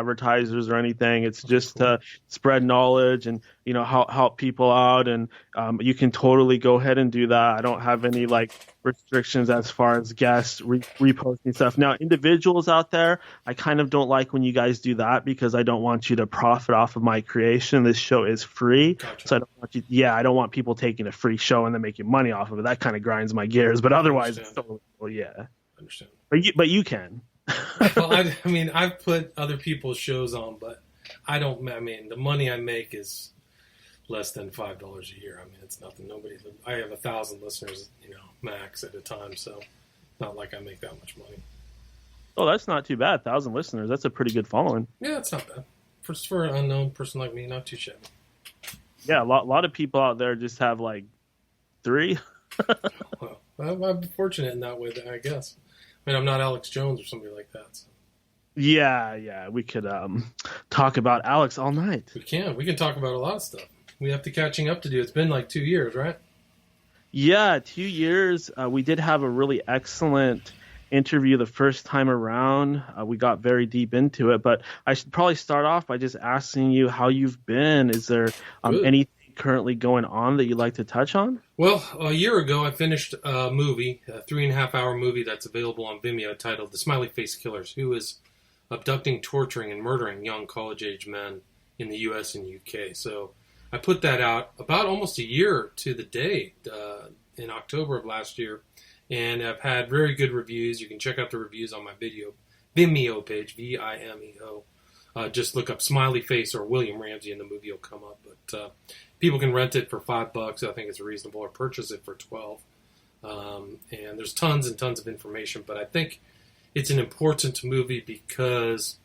advertisers or anything. It's just to spread knowledge and help people out. And you can totally go ahead and do that. I don't have any like restrictions as far as guests reposting stuff. Now, individuals out there, I kind of don't like when you guys do that because I don't want you to profit off of my creation. This show is free, Gotcha. so I don't want you. Yeah, I don't want people taking a free show and then making money off of it. That kind of grinds my gears. But otherwise, it's totally cool. Yeah, understand. But you can. Well, I mean, I've put other people's shows on, but I don't. I mean, the money I make is less than $5 a year. I mean, it's nothing. I have 1,000 listeners, max at a time, so not like I make that much money. Oh, that's not too bad. 1,000 listeners. That's a pretty good following. Yeah, it's not bad for an unknown person like me. Not too shabby. Yeah, a lot of people out there just have like 3. Well, I'm fortunate in that way, I guess. I mean, I'm not Alex Jones or somebody like that. So. Yeah, we could talk about Alex all night. We can talk about a lot of stuff. We have to catching up to do. It's been like 2 years, right? Yeah, 2 years. We did have a really excellent interview the first time around. We got very deep into it, but I should probably start off by just asking you how you've been. Is there anything currently going on that you'd like to touch on? Well, a year ago, I finished a movie, a 3.5-hour movie that's available on Vimeo titled The Smiley Face Killers, who is abducting, torturing, and murdering young college-age men in the U.S. and U.K. So I put that out about almost a year to the day in October of last year, and I've had very good reviews. You can check out the reviews on my Vimeo page, Vimeo. Just look up Smiley Face or William Ramsey and the movie will come up. But people can rent it for $5. I think it's reasonable, or purchase it for $12. And there's tons and tons of information, but I think it's an important movie because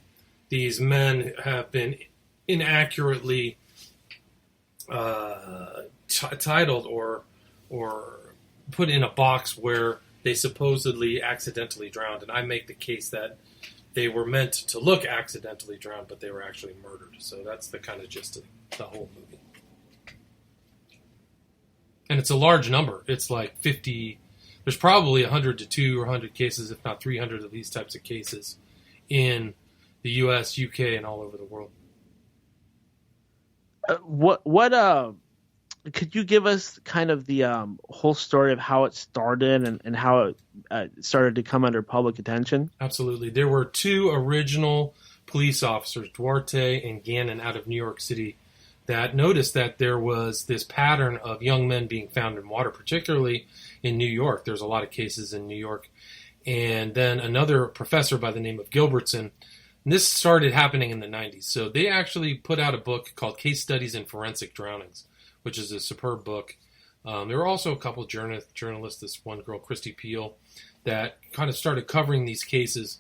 these men have been inaccurately titled or put in a box where they supposedly accidentally drowned. And I make the case that they were meant to look accidentally drowned, but they were actually murdered. So that's the kind of gist of the whole movie. And it's a large number. It's like 50. There's probably 100 to 200 cases, if not 300 of these types of cases in the U.S., U.K., and all over the world. Could you give us kind of the whole story of how it started and how it started to come under public attention? Absolutely. There were 2 original police officers, Duarte and Gannon, out of New York City, that noticed that there was this pattern of young men being found in water, particularly in New York. There's a lot of cases in New York. And then another professor by the name of Gilbertson, and this started happening in the 90s. So they actually put out a book called Case Studies in Forensic Drownings, which is a superb book. There were also a couple of journalists, this one girl, Christy Peel, that kind of started covering these cases,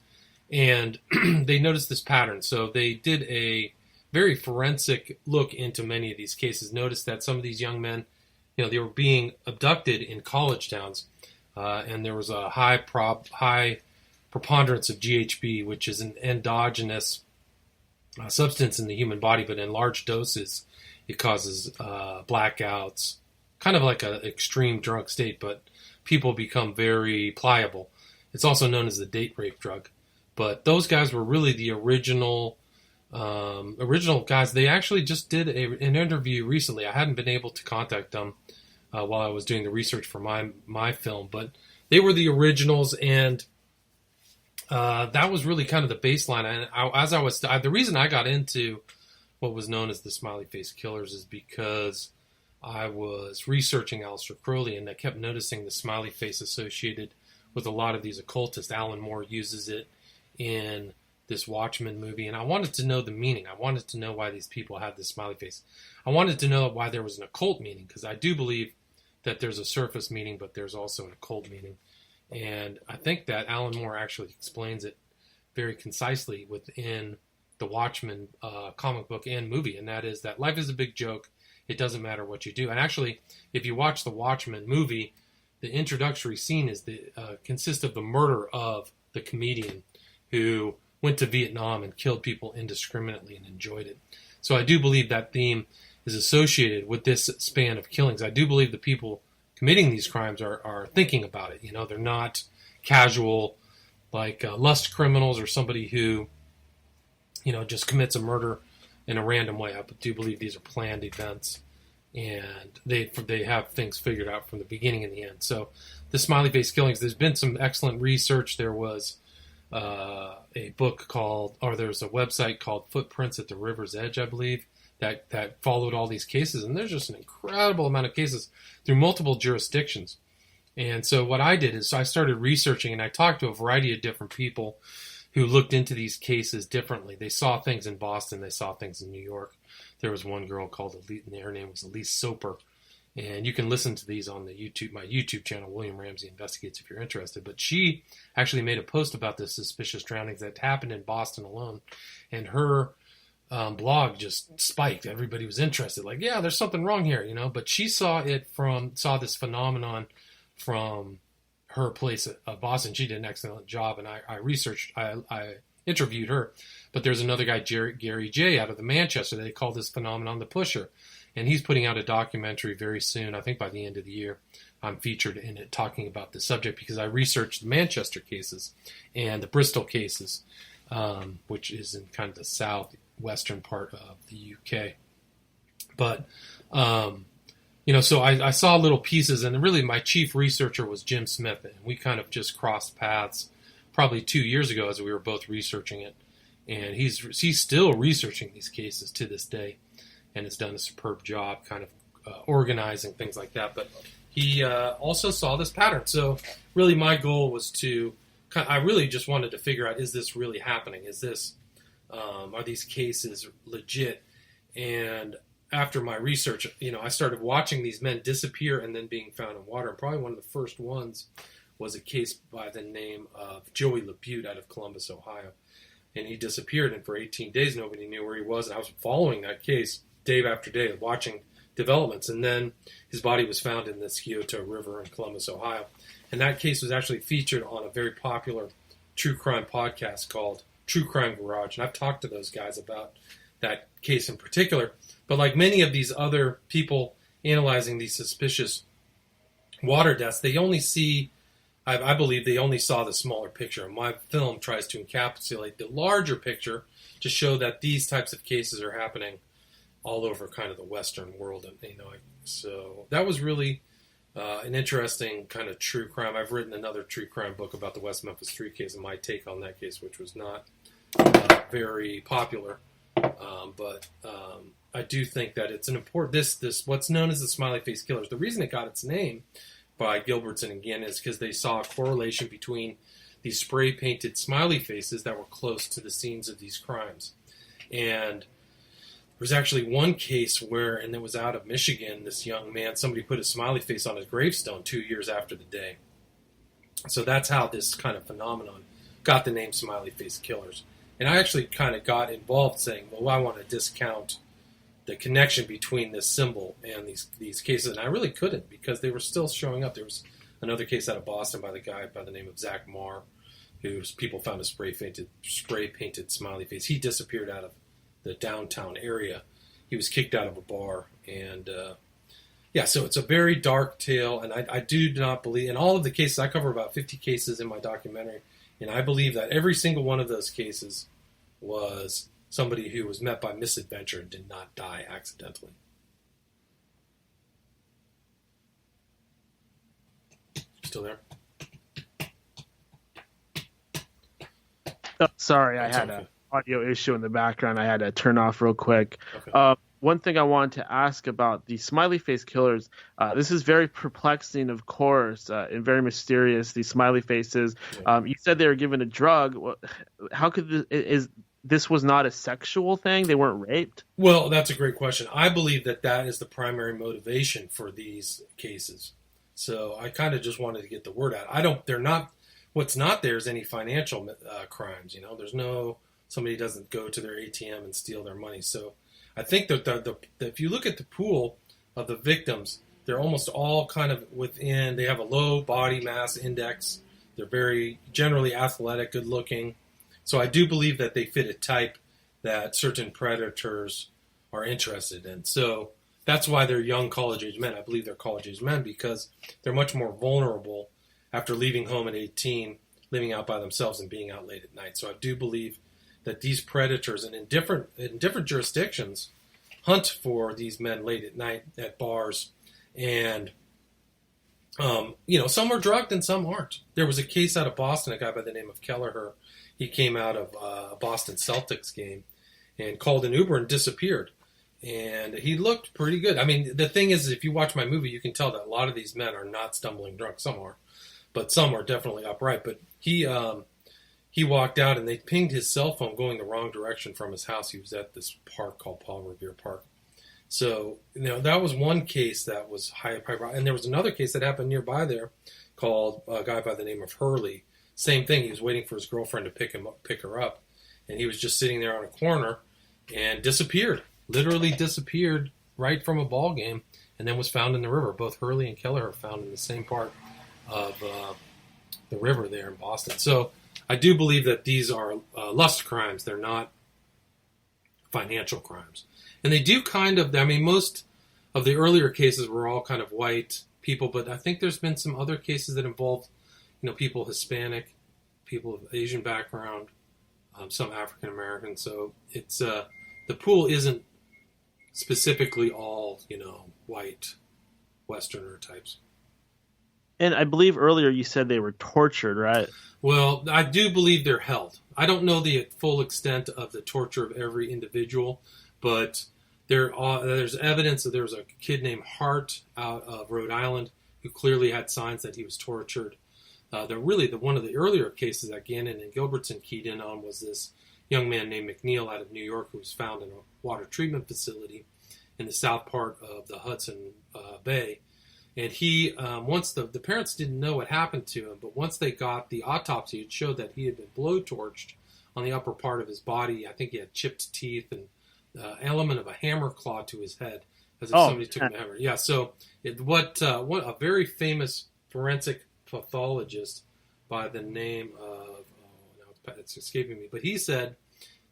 and they noticed this pattern. So they did a very forensic look into many of these cases, noticed that some of these young men, they were being abducted in college towns, and there was a high preponderance of GHB, which is an endogenous substance in the human body, but in large doses, it causes blackouts, kind of like an extreme drug state, but people become very pliable. It's also known as the date rape drug. But those guys were really the original guys. They actually just did an interview recently. I hadn't been able to contact them while I was doing the research for my film, but they were the originals, and that was really kind of the baseline. And the reason I got into what was known as the Smiley Face Killers is because I was researching Aleister Crowley, and I kept noticing the smiley face associated with a lot of these occultists. Alan Moore uses it in this Watchmen movie, and I wanted to know the meaning. I wanted to know why these people had this smiley face. I wanted to know why there was an occult meaning, because I do believe that there's a surface meaning, but there's also an occult meaning. And I think that Alan Moore actually explains it very concisely within the Watchmen comic book and movie, and that is that life is a big joke. It doesn't matter what you do. And actually, if you watch the Watchmen movie, the introductory scene consists of the murder of the comedian who went to Vietnam and killed people indiscriminately and enjoyed it. So I do believe that theme is associated with this span of killings. I do believe the people committing these crimes are thinking about it. They're not casual, like lust criminals or somebody who just commits a murder in a random way. I do believe these are planned events, and they have things figured out from the beginning and the end. So the smiley face killings, there's been some excellent research. There was a book there's a website called Footprints at the River's Edge, I believe, that followed all these cases. And there's just an incredible amount of cases through multiple jurisdictions. And so what I did is I started researching, and I talked to a variety of different people who looked into these cases differently. They saw things in Boston. They saw things in New York. There was one girl called Elise, and her name was Elise Soper. And you can listen to these on my YouTube channel, William Ramsey Investigates, if you're interested. But she actually made a post about the suspicious drownings that happened in Boston alone. And her blog just spiked. Everybody was interested. Like, yeah, there's something wrong here, But she saw this phenomenon from her place at Boston. She did an excellent job, and I interviewed her. But there's another guy, Gary J. out of the Manchester. They call this phenomenon the Pusher. And he's putting out a documentary very soon, I think by the end of the year. I'm featured in it talking about this subject because I researched the Manchester cases and the Bristol cases, which is in kind of the southwestern part of the UK. But, so I saw little pieces, and really my chief researcher was Jim Smith, and we kind of just crossed paths probably 2 years ago as we were both researching it. And he's still researching these cases to this day, and has done a superb job kind of organizing things like that. But he also saw this pattern. So really my goal was I really just wanted to figure out, is this really happening? Are these cases legit? And after my research, I started watching these men disappear and then being found in water. And probably one of the first ones was a case by the name of Joey LaBute out of Columbus, Ohio. And he disappeared, and for 18 days nobody knew where he was. And I was following that case day after day, watching developments. And then his body was found in the Scioto River in Columbus, Ohio. And that case was actually featured on a very popular true crime podcast called True Crime Garage. And I've talked to those guys about that case in particular. But like many of these other people analyzing these suspicious water deaths, they only see, I believe they only saw the smaller picture. My film tries to encapsulate the larger picture to show that these types of cases are happening all over kind of the Western world. And so that was really an interesting kind of true crime. I've written another true crime book about the West Memphis 3 case and my take on that case, which was not very popular. But I do think that it's an important, this what's known as the smiley face killers. The reason it got its name by Gilbertson again is because they saw a correlation between these spray painted smiley faces that were close to the scenes of these crimes. And there was actually one case where, and it was out of Michigan, this young man, somebody put a smiley face on his gravestone 2 years after the day. So that's how this kind of phenomenon got the name smiley face killers. And I actually kind of got involved saying, well, I want to discount the connection between this symbol and these cases. And I really couldn't, because they were still showing up. There was another case out of Boston by the guy by the name of Zach Marr, whose people found a spray painted smiley face. He disappeared out of the downtown area. He was kicked out of a bar. And so it's a very dark tale. And I do not believe, in all of the cases, I cover about 50 cases in my documentary, and I believe that every single one of those cases was somebody who was met by misadventure and did not die accidentally. Still there? Oh, sorry, I had an audio issue in the background. I had to turn off real quick. Okay. One thing I wanted to ask about the smiley face killers, this is very perplexing, of course, and very mysterious, these smiley faces. Yeah. You said they were given a drug. How could this was not a sexual thing? They weren't raped? Well, that's a great question. I believe that is the primary motivation for these cases. So I kind of just wanted to get the word out. What's not there is any financial crimes. There's somebody doesn't go to their ATM and steal their money. So I think that if you look at the pool of the victims, they're almost all kind of they have a low body mass index. They're very generally athletic, good looking. So I do believe that they fit a type that certain predators are interested in. So that's why they're young college-age men. I believe they're college-age men because they're much more vulnerable after leaving home at 18, living out by themselves and being out late at night. So I do believe that these predators, and in different jurisdictions, hunt for these men late at night at bars, and some are drugged and some aren't. There was a case out of Boston, a guy by the name of Kelleher. He came out of a Boston Celtics game and called an Uber and disappeared. And he looked pretty good. I mean, the thing is, if you watch my movie, you can tell that a lot of these men are not stumbling drunk. Some are, but some are definitely upright. But he walked out and they pinged his cell phone going the wrong direction from his house. He was at this park called Paul Revere Park. So, that was one case that was high. And there was another case that happened nearby there called a guy by the name of Hurley. Same thing. He was waiting for his girlfriend to pick her up. And he was just sitting there on a corner and disappeared. Literally disappeared right from a ball game, and then was found in the river. Both Hurley and Keller are found in the same part of the river there in Boston. So I do believe that these are lust crimes. They're not financial crimes. And they do most of the earlier cases were all kind of white people, but I think there's been some other cases that involved, people Hispanic, people of Asian background, some African American. So it's the pool isn't specifically all, white Westerner types. And I believe earlier you said they were tortured, right? Well, I do believe they're held. I don't know the full extent of the torture of every individual, but there's evidence that there was a kid named Hart out of Rhode Island who clearly had signs that he was tortured. One of the earlier cases that Gannon and Gilbertson keyed in on was this young man named McNeil out of New York who was found in a water treatment facility in the south part of the Hudson Bay. And he, once the parents didn't know what happened to him, but once they got the autopsy, it showed that he had been blowtorched on the upper part of his body. I think he had chipped teeth and element of a hammer claw to his head, as if somebody took a hammer. Yeah, so what a very famous forensic pathologist by the name of, now it's escaping me, but he said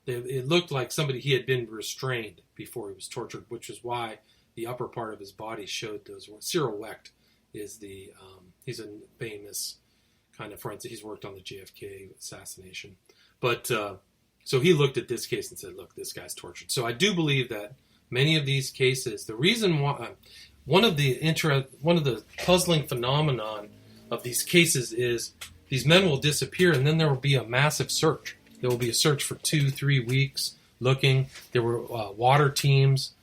that it looked like he had been restrained before he was tortured, which is why the upper part of his body showed those. Cyril Wecht is he's a famous kind of forensic. He's worked on the JFK assassination. But so he looked at this case and said, look, this guy's tortured. So I do believe that many of these cases, the reason why, one of the puzzling phenomenon of these cases is these men will disappear and then there will be a massive search. There will be a search for 2-3 weeks looking. There were water teams,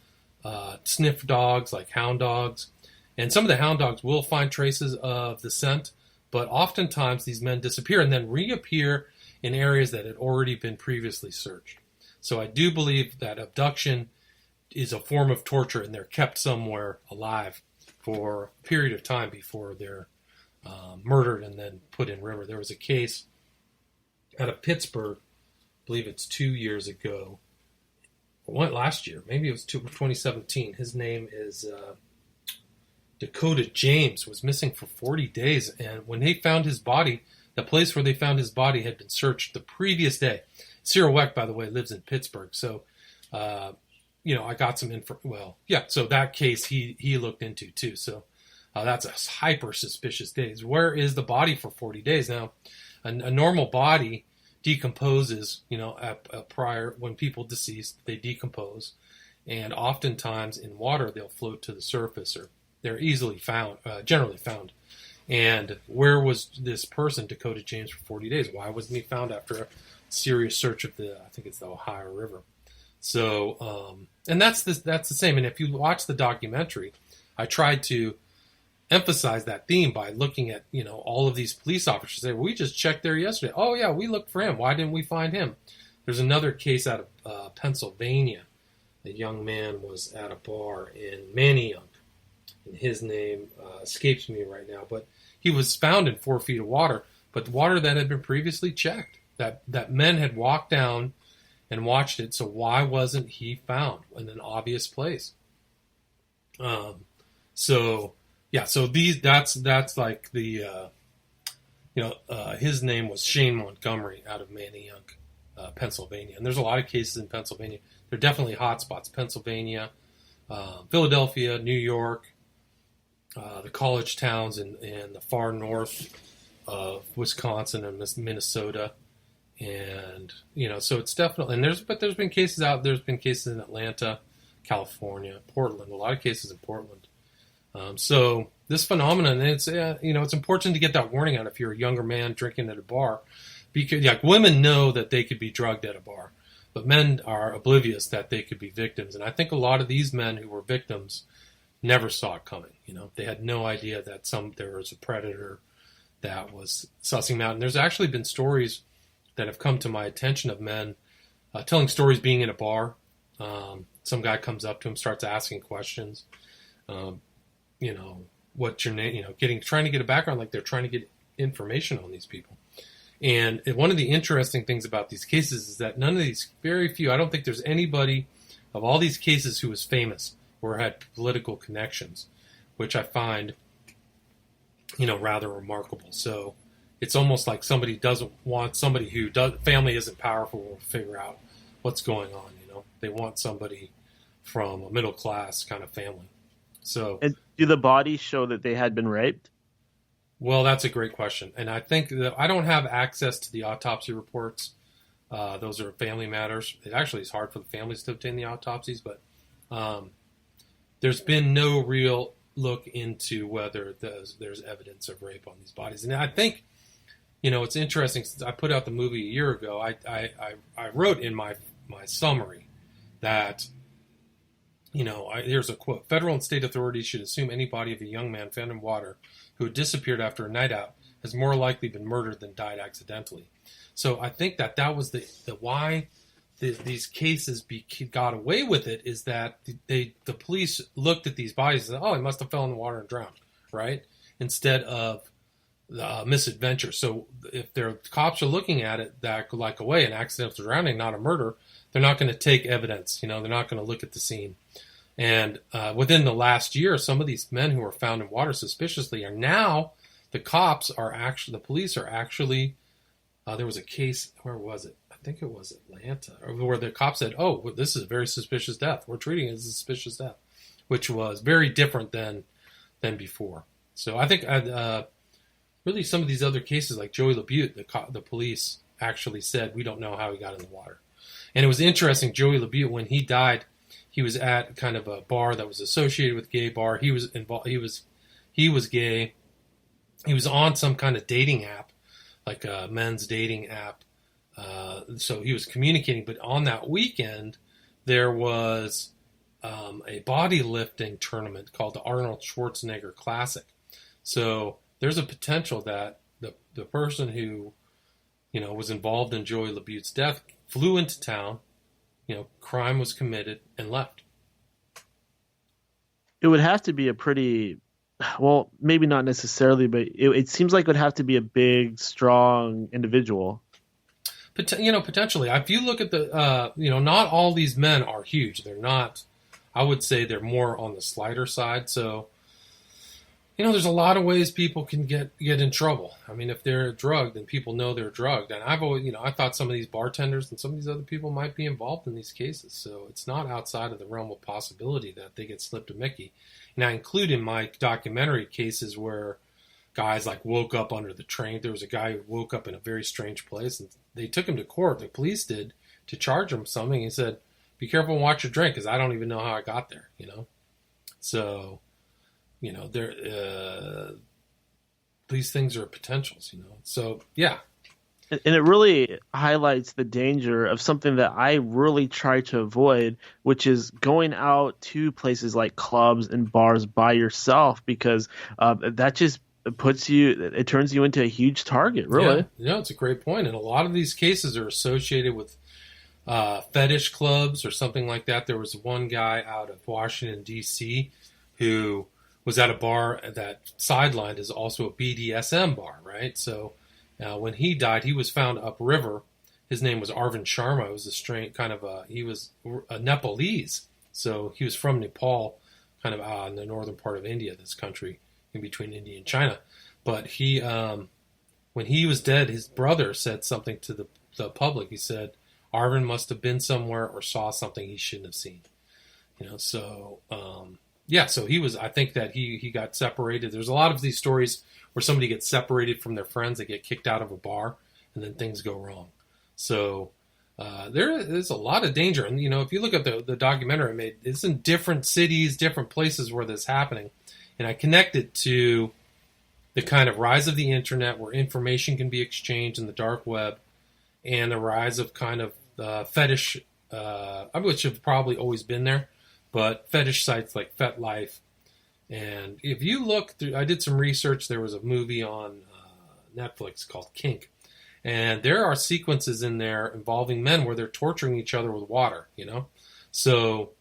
sniff dogs like hound dogs. And some of the hound dogs will find traces of the scent, but oftentimes these men disappear and then reappear in areas that had already been previously searched. So I do believe that abduction is a form of torture and they're kept somewhere alive for a period of time before they're murdered and then put in river. There was a case out of Pittsburgh, I believe it's 2 years ago, last year, maybe it was 2017. His name is Dakota James, was missing for 40 days. And when they found his body, the place where they found his body had been searched the previous day. Cyril Wecht, by the way, lives in Pittsburgh. So, I got some info. Well, yeah, so that case he looked into too. So that's a hyper suspicious days. Where is the body for 40 days? Now, a normal body decomposes, prior, when people deceased, they decompose. And oftentimes in water, they'll float to the surface or they're easily found, generally found. And where was this person, Dakota James, for 40 days? Why wasn't he found after a serious search of I think it's the Ohio River? So, and that's the same. And if you watch the documentary, I tried to emphasize that theme by looking at, all of these police officers say, well, we just checked there yesterday. Oh yeah, we looked for him. Why didn't we find him? There's another case out of Pennsylvania. A young man was at a bar in Manayunk, and his name escapes me right now, but he was found in 4 feet of water, but the water that had been previously checked, that men had walked down and watched it. So why wasn't he found in an obvious place? So that's like the, his name was Shane Montgomery out of Manayunk, Pennsylvania. And there's a lot of cases in Pennsylvania. They're definitely hot spots. Pennsylvania, Philadelphia, New York, the college towns in the far north of Wisconsin and Minnesota. And so it's definitely, and there's been cases there's been cases in Atlanta, California, Portland, a lot of cases in Portland. So this phenomenon, it's important to get that warning out if you're a younger man drinking at a bar, because like women know that they could be drugged at a bar, but men are oblivious that they could be victims. And I think a lot of these men who were victims never saw it coming. They had no idea that there was a predator that was sussing them out. And there's actually been stories that have come to my attention of men telling stories being in a bar. Some guy comes up to him, starts asking questions. What's your name? Trying to get a background, like they're trying to get information on these people. And one of the interesting things about these cases is that very few, I don't think there's anybody of all these cases who was famous or had political connections, which I find, rather remarkable. So it's almost like somebody doesn't want somebody family isn't powerful to figure out what's going on. They want somebody from a middle class kind of family. So, and do the bodies show that they had been raped? Well, that's a great question, and I think that I don't have access to the autopsy reports. Those are family matters. It actually is hard for the families to obtain the autopsies, but there's been no real look into whether there's evidence of rape on these bodies. And I think, it's interesting. Since I put out the movie a year ago, I wrote in my summary that, here's a quote: "Federal and state authorities should assume any body of a young man found in water who had disappeared after a night out has more likely been murdered than died accidentally." So I think that was the why these cases got away with it, is that the police looked at these bodies and said, "Oh, he must have fell in the water and drowned," right? Instead of misadventure. So if their cops are looking at it that like away, an accidental drowning, not a murder, they're not going to take evidence. They're not going to look at the scene. And within the last year, some of these men who were found in water suspiciously are now, the police are actually, there was a case, where was it? I think it was Atlanta, where the cops said, "Oh, well, this is a very suspicious death. We're treating it as a suspicious death," which was very different than before. So I think really some of these other cases, like Joey LaBute, the police actually said, "We don't know how he got in the water." And it was interesting, Joey LaBute, when he died, he was at kind of a bar that was associated with gay bar. He was involved. He was gay. He was on some kind of dating app, like a men's dating app. So he was communicating. But on that weekend, there was a bodylifting tournament called the Arnold Schwarzenegger Classic. So there's a potential that the person who was involved in Joey LaBute's death flew into town, crime was committed, and left. It would have to be a pretty, well, maybe not necessarily, but it seems like it would have to be a big, strong individual. Potentially. If you look at the, not all these men are huge. They're not, I would say they're more on the slighter side. So, there's a lot of ways people can get in trouble. I mean, if they're drugged, then people know they're drugged. And I've always, I thought some of these bartenders and some of these other people might be involved in these cases. So it's not outside of the realm of possibility that they get slipped a Mickey. And I include in my documentary cases where guys like woke up under the train. There was a guy who woke up in a very strange place, and they took him to court. The police did, to charge him something. He said, "Be careful and watch your drink, because I don't even know how I got there." So. These things are potentials, So, yeah. And it really highlights the danger of something that I really try to avoid, which is going out to places like clubs and bars by yourself, because that just it turns you into a huge target, really. Yeah, it's a great point. And a lot of these cases are associated with fetish clubs or something like that. There was one guy out of Washington, D.C., who was at a bar that sidelined is also a BDSM bar, right? So when he died, he was found upriver. His name was Arvind Sharma. It was he was a Nepalese. So he was from Nepal, kind of in the northern part of India, this country in between India and China. But he, when he was dead, his brother said something to the public. He said, Arvind must have been somewhere or saw something he shouldn't have seen. So he was, I think that he got separated. There's a lot of these stories where somebody gets separated from their friends, they get kicked out of a bar, and then things go wrong. So there is a lot of danger. And, if you look at the documentary I made, it's in different cities, different places where this is happening. And I connect it to the kind of rise of the internet where information can be exchanged in the dark web, and the rise of kind of fetish, which have probably always been there, but fetish sites like FetLife. And if you look through, I did some research. There was a movie on Netflix called Kink. And there are sequences in there involving men where they're torturing each other with water, So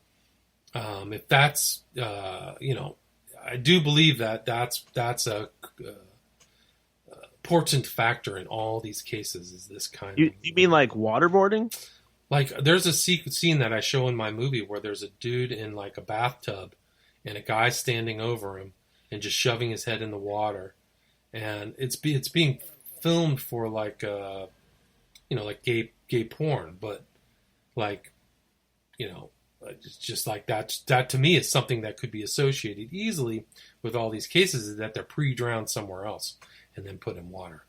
if that's, I do believe that that's a important factor in all these cases is this kind of... You mean like waterboarding? Like there's a scene that I show in my movie where there's a dude in like a bathtub and a guy standing over him and just shoving his head in the water. And it's being filmed for like like gay porn, but like it's just like that to me is something that could be associated easily with all these cases, is that they're pre-drowned somewhere else and then put in water.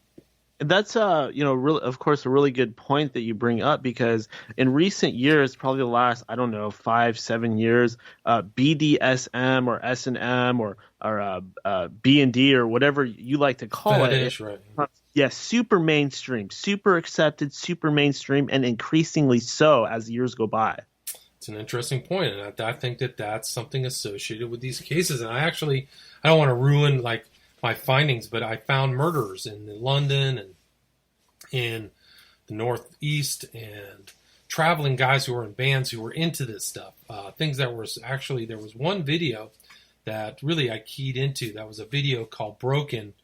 That's really, of course, a really good point that you bring up, because in recent years, probably the last, I don't know, 5-7 years, BDSM or S&M or B&D or whatever you like to call it. Right. Yes, super mainstream, super accepted, super mainstream, and increasingly so as years go by. It's an interesting point, and I think that that's something associated with these cases. And I don't want to ruin like my findings, but I found murderers in London and in the Northeast, and traveling guys who were in bands who were into this stuff. Things that were actually, there was one video that really I keyed into. That was a video called Broken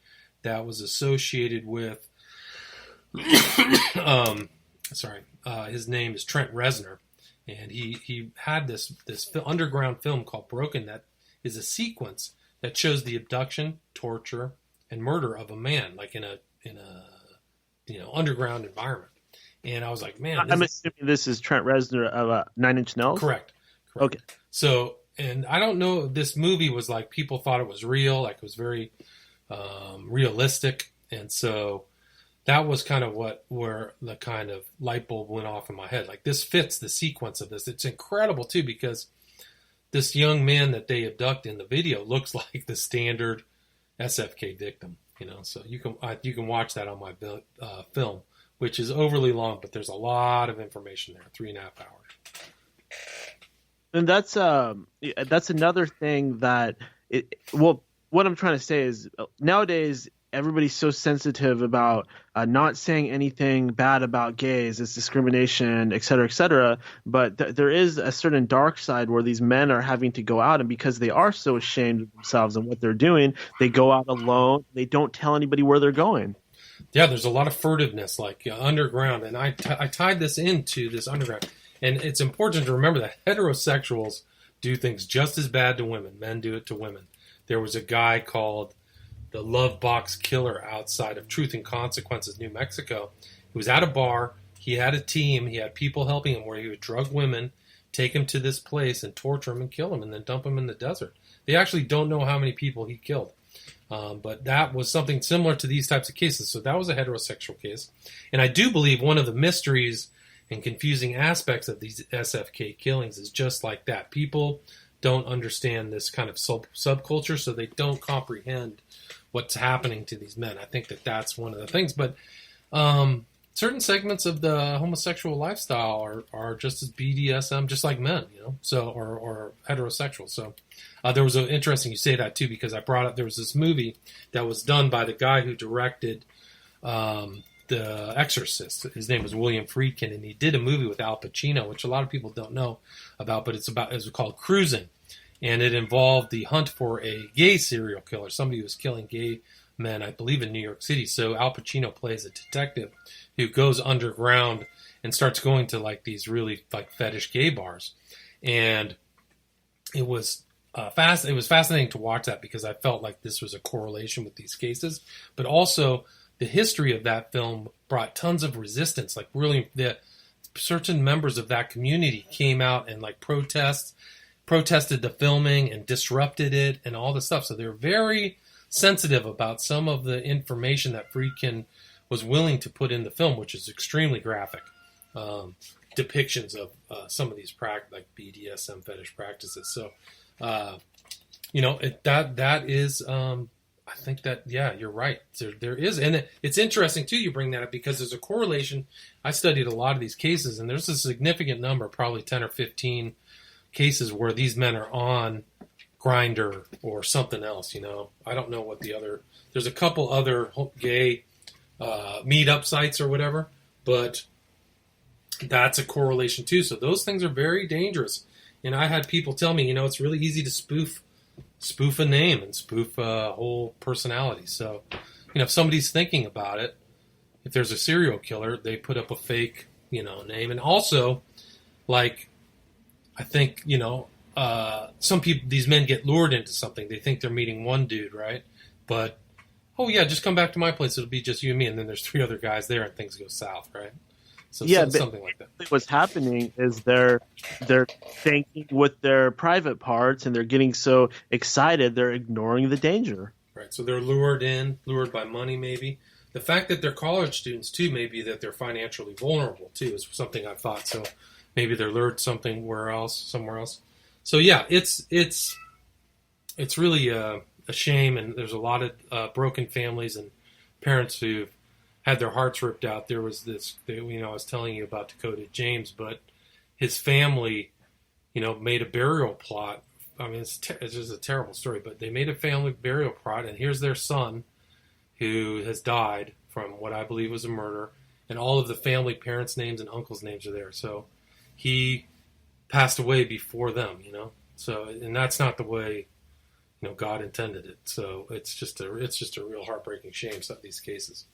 that was associated with, his name is Trent Reznor. And he had this underground film called Broken that is a sequence that shows the abduction, torture, and murder of a man, like in a underground environment. And I was like, man, I'm assuming this is Trent Reznor of Nine Inch Nails. Correct. Okay. So, and I don't know if this movie was like, people thought it was real, like it was very realistic, and so that was kind of where the kind of light bulb went off in my head. Like, this fits the sequence of this. It's incredible too, because this young man that they abduct in the video looks like the standard SFK victim, So you can watch that on my film, which is overly long, but there's a lot of information there. 3.5 hours. And that's another thing that what I'm trying to say is nowadays everybody's so sensitive about not saying anything bad about gays, it's discrimination, et cetera, but there is a certain dark side where these men are having to go out, and because they are so ashamed of themselves and what they're doing, they go out alone. They don't tell anybody where they're going. Yeah, there's a lot of furtiveness, like underground, and I tied this into this underground. And it's important to remember that heterosexuals do things just as bad to women. Men do it to women. There was a guy called the Love Box Killer outside of Truth and Consequences, New Mexico. He was at a bar. He had a team. He had people helping him where he would drug women, take them to this place and torture them and kill them and then dump them in the desert. They actually don't know how many people he killed. But that was something similar to these types of cases. So that was a heterosexual case. And I do believe one of the mysteries and confusing aspects of these SFK killings is just like that. People don't understand this kind of subculture, so they don't comprehend what's happening to these men. I think that that's one of the things. But certain segments of the homosexual lifestyle are just as BDSM, just like men, so or heterosexual. So there was an interesting, you say that too, because I brought up, there was this movie that was done by the guy who directed The Exorcist. His name was William Friedkin, and he did a movie with Al Pacino, which a lot of people don't know about, but it was called Cruising, and it involved the hunt for a gay serial killer, somebody who was killing gay men, I believe, in New York City. So Al Pacino plays a detective who goes underground and starts going to like these really like fetish gay bars, and it was it was fascinating to watch that, because I felt like this was a correlation with these cases, but also the history of that film brought tons of resistance. Like, really, the certain members of that community came out and like protested the filming and disrupted it and all this stuff. So they're very sensitive about some of the information that Friedkin was willing to put in the film, which is extremely graphic. depictions of some of these like BDSM fetish practices. So, that is. I think that, yeah, you're right. There is. And it's interesting, too, you bring that up because there's a correlation. I studied a lot of these cases, and there's a significant number, probably 10 or 15 cases where these men are on Grindr or something else, I don't know what there's a couple other gay meetup sites or whatever, but that's a correlation, too. So those things are very dangerous. And I had people tell me, it's really easy to spoof a name and spoof a whole personality. So, if somebody's thinking about it, if there's a serial killer, they put up a fake, name. And also, like, I think, some people, these men get lured into something. They think they're meeting one dude, right? But, oh yeah, just come back to my place. It'll be just you and me. And then there's 3 other guys there and things go south, right? So yeah, something like that. What's happening is they're thinking with their private parts, and they're getting so excited they're ignoring the danger. Right. So they're lured by money, maybe. The fact that they're college students too, maybe that they're financially vulnerable too, is something I've thought. So maybe they're lured somewhere else. So yeah, it's really a shame, and there's a lot of broken families and parents who've had their hearts ripped out. There was this, I was telling you about Dakota James, but his family, made a burial plot. I mean, it's just a terrible story, but they made a family burial plot, and here's their son who has died from what I believe was a murder, and all of the family, parents' names and uncles' names are there. So he passed away before them, So, and that's not the way, God intended it. So it's just a real heartbreaking shame, some of these cases.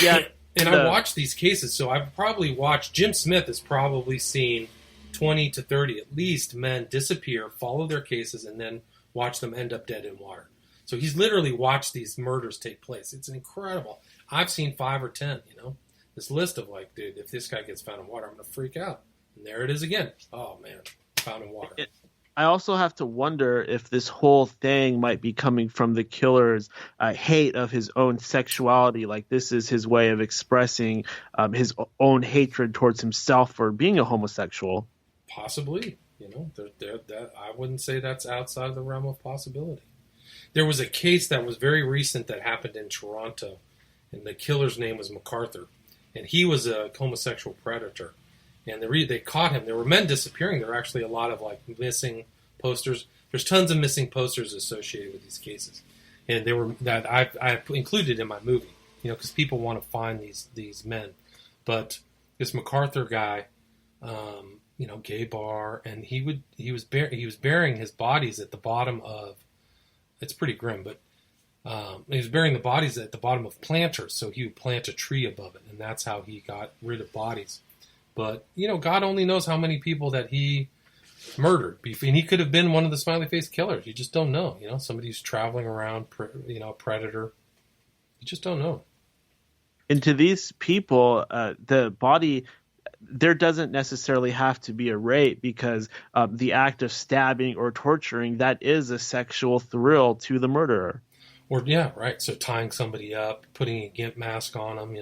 Yeah, and I watch these cases, so I've probably watched. Jim Smith has probably seen 20 to 30 at least men disappear, follow their cases, and then watch them end up dead in water. So he's literally watched these murders take place. It's incredible. I've seen 5 or 10. This list of like, dude, if this guy gets found in water, I'm gonna freak out. And there it is again. Oh man, found in water. I also have to wonder if this whole thing might be coming from the killer's hate of his own sexuality. Like, this is his way of expressing his own hatred towards himself for being a homosexual. Possibly. I wouldn't say that's outside of the realm of possibility. There was a case that was very recent that happened in Toronto, and the killer's name was MacArthur, and he was a homosexual predator. And they caught him. There were men disappearing. There were actually a lot of like missing posters. There's tons of missing posters associated with these cases, and they were that I included in my movie. Because people want to find these men. But this MacArthur guy, gay bar, and he was burying his bodies at the bottom of. It's pretty grim, but he was burying the bodies at the bottom of planters. So he would plant a tree above it, and that's how he got rid of bodies. But, God only knows how many people that he murdered. And he could have been one of the smiley face killers. You just don't know. Somebody who's traveling around, a predator. You just don't know. And to these people, the body, there doesn't necessarily have to be a rape, because the act of stabbing or torturing, that is a sexual thrill to the murderer. Or, yeah, right. So tying somebody up, putting a gimp mask on them,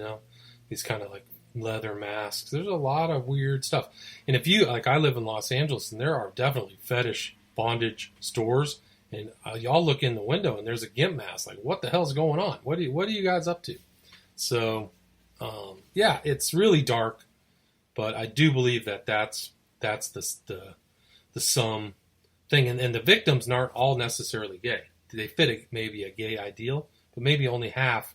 these kind of like leather masks. There's a lot of weird stuff. And if you, like, I live in Los Angeles, and there are definitely fetish bondage stores, and y'all look in the window and there's a gimp mask. Like, what the hell's going on? What are you guys up to? So, yeah, it's really dark, but I do believe that's the sum thing. And the victims aren't all necessarily gay. They fit maybe a gay ideal, but maybe only half,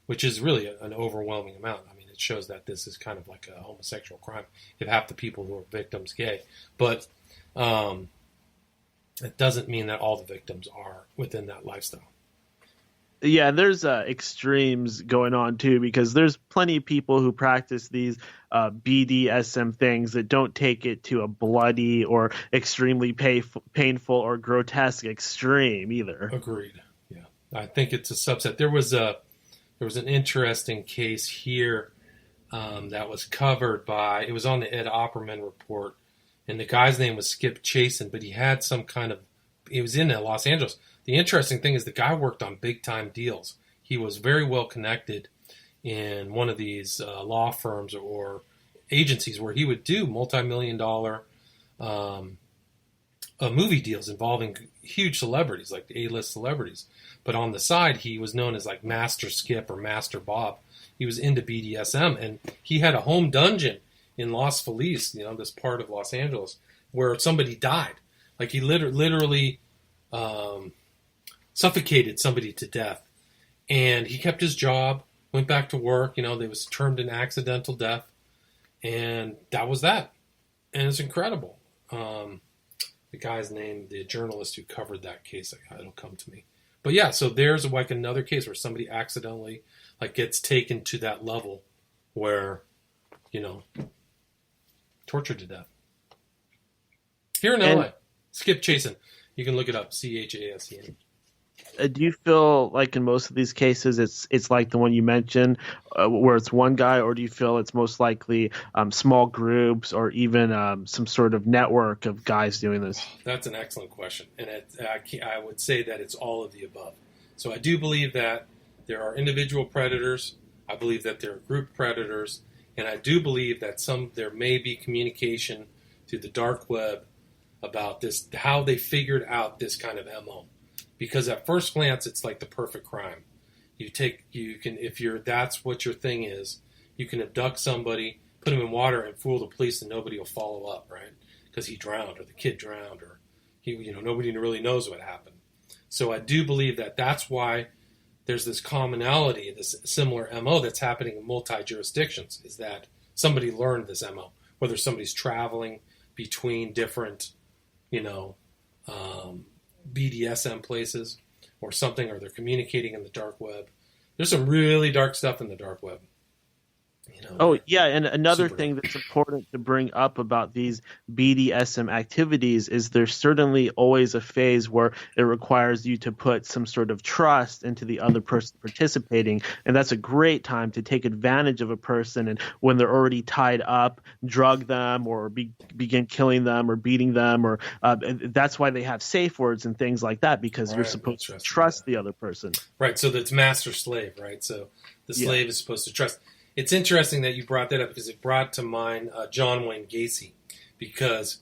which is really an overwhelming amount. I mean, it shows that this is kind of like a homosexual crime if half the people who are victims gay. But it doesn't mean that all the victims are within that lifestyle. Yeah, there's extremes going on too, because there's plenty of people who practice these BDSM things that don't take it to a bloody or extremely painful or grotesque extreme either. Agreed. Yeah, I think it's a subset. There was an interesting case here that was covered by. It was on the Ed Opperman report, and the guy's name was Skip Chasen, but he had some kind of. He was in Los Angeles. The interesting thing is the guy worked on big-time deals. He was very well connected, in one of these law firms or agencies where he would do multi-million-dollar movie deals involving huge celebrities, like the A-list celebrities. But on the side, he was known as like Master Skip or Master Bob. He was into BDSM, and he had a home dungeon in Los Feliz, this part of Los Angeles, where somebody died. Like he literally suffocated somebody to death. And he kept his job, went back to work. They was termed an accidental death. And that was that. And it's incredible. The guy's name, the journalist who covered that case, it'll come to me. But yeah, so there's like another case where somebody accidentally like gets taken to that level where, tortured to death. Here in LA, Skip Chasen. You can look it up, Chasen. Do you feel like in most of these cases it's like the one you mentioned where it's one guy, or do you feel it's most likely small groups or even some sort of network of guys doing this? That's an excellent question, and I would say that it's all of the above. So I do believe that there are individual predators. I believe that there are group predators, and I do believe that there may be communication through the dark web about this, how they figured out this kind of MO. Because at first glance, it's like the perfect crime. That's what your thing is, you can abduct somebody, put him in water, and fool the police, and nobody will follow up, right? Because he drowned, or the kid drowned, or nobody really knows what happened. So I do believe that that's why there's this commonality, this similar MO that's happening in multi-jurisdictions, is that somebody learned this MO, whether somebody's traveling between different, BDSM places or something, or they're communicating in the dark web. There's some really dark stuff in the dark web. Oh, yeah, and another thing that's important to bring up about these BDSM activities is there's certainly always a phase where it requires you to put some sort of trust into the other person participating, and that's a great time to take advantage of a person, and when they're already tied up, drug them or begin killing them or beating them, or that's why they have safe words and things like that, because you're supposed to trust the other person. Right, so that's master-slave, right? So the slave is supposed to trust. It's interesting that you brought that up because it brought to mind John Wayne Gacy, because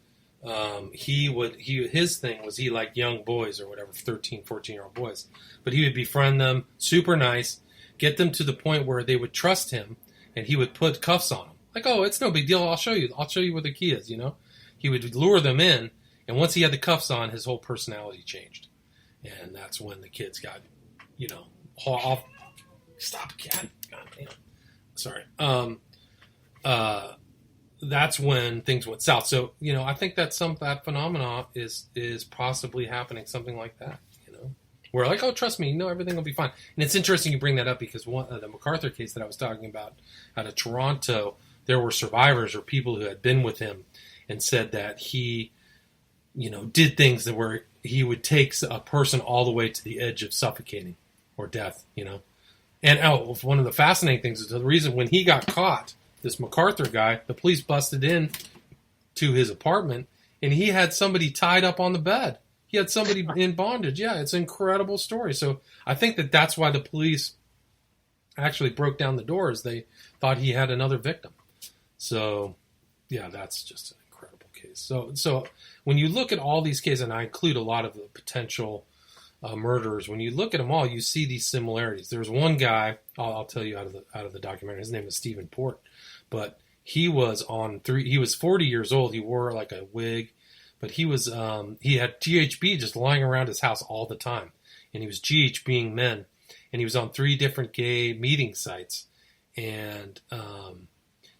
his thing was he liked young boys or whatever, 13, 14-year-old boys. But he would befriend them, super nice, get them to the point where they would trust him, and he would put cuffs on them. Like, oh, it's no big deal. I'll show you where the key is, He would lure them in, and once he had the cuffs on, his whole personality changed. And that's when the kids got, off. Stop, cat. God damn. Sorry. That's when things went south. So, I think that that phenomena is possibly happening, something like that, Where like, oh, trust me, everything will be fine. And it's interesting you bring that up because the MacArthur case that I was talking about out of Toronto, there were survivors or people who had been with him and said that he, did things that where he would take a person all the way to the edge of suffocating or death, And one of the fascinating things is the reason when he got caught, this MacArthur guy, the police busted in to his apartment, and he had somebody tied up on the bed. He had somebody in bondage. Yeah, it's an incredible story. So I think that's why the police actually broke down the doors. They thought he had another victim. So, yeah, that's just an incredible case. So when you look at all these cases, and I include a lot of the potential murderers, when you look at them all, you see these similarities. There's one guy, I'll tell you out of the documentary. His name is Stephen Port, but he was he was 40 years old. He wore like a wig, but he had GHB just lying around his house all the time, and he was GHBing men, and he was on 3 different gay meeting sites, and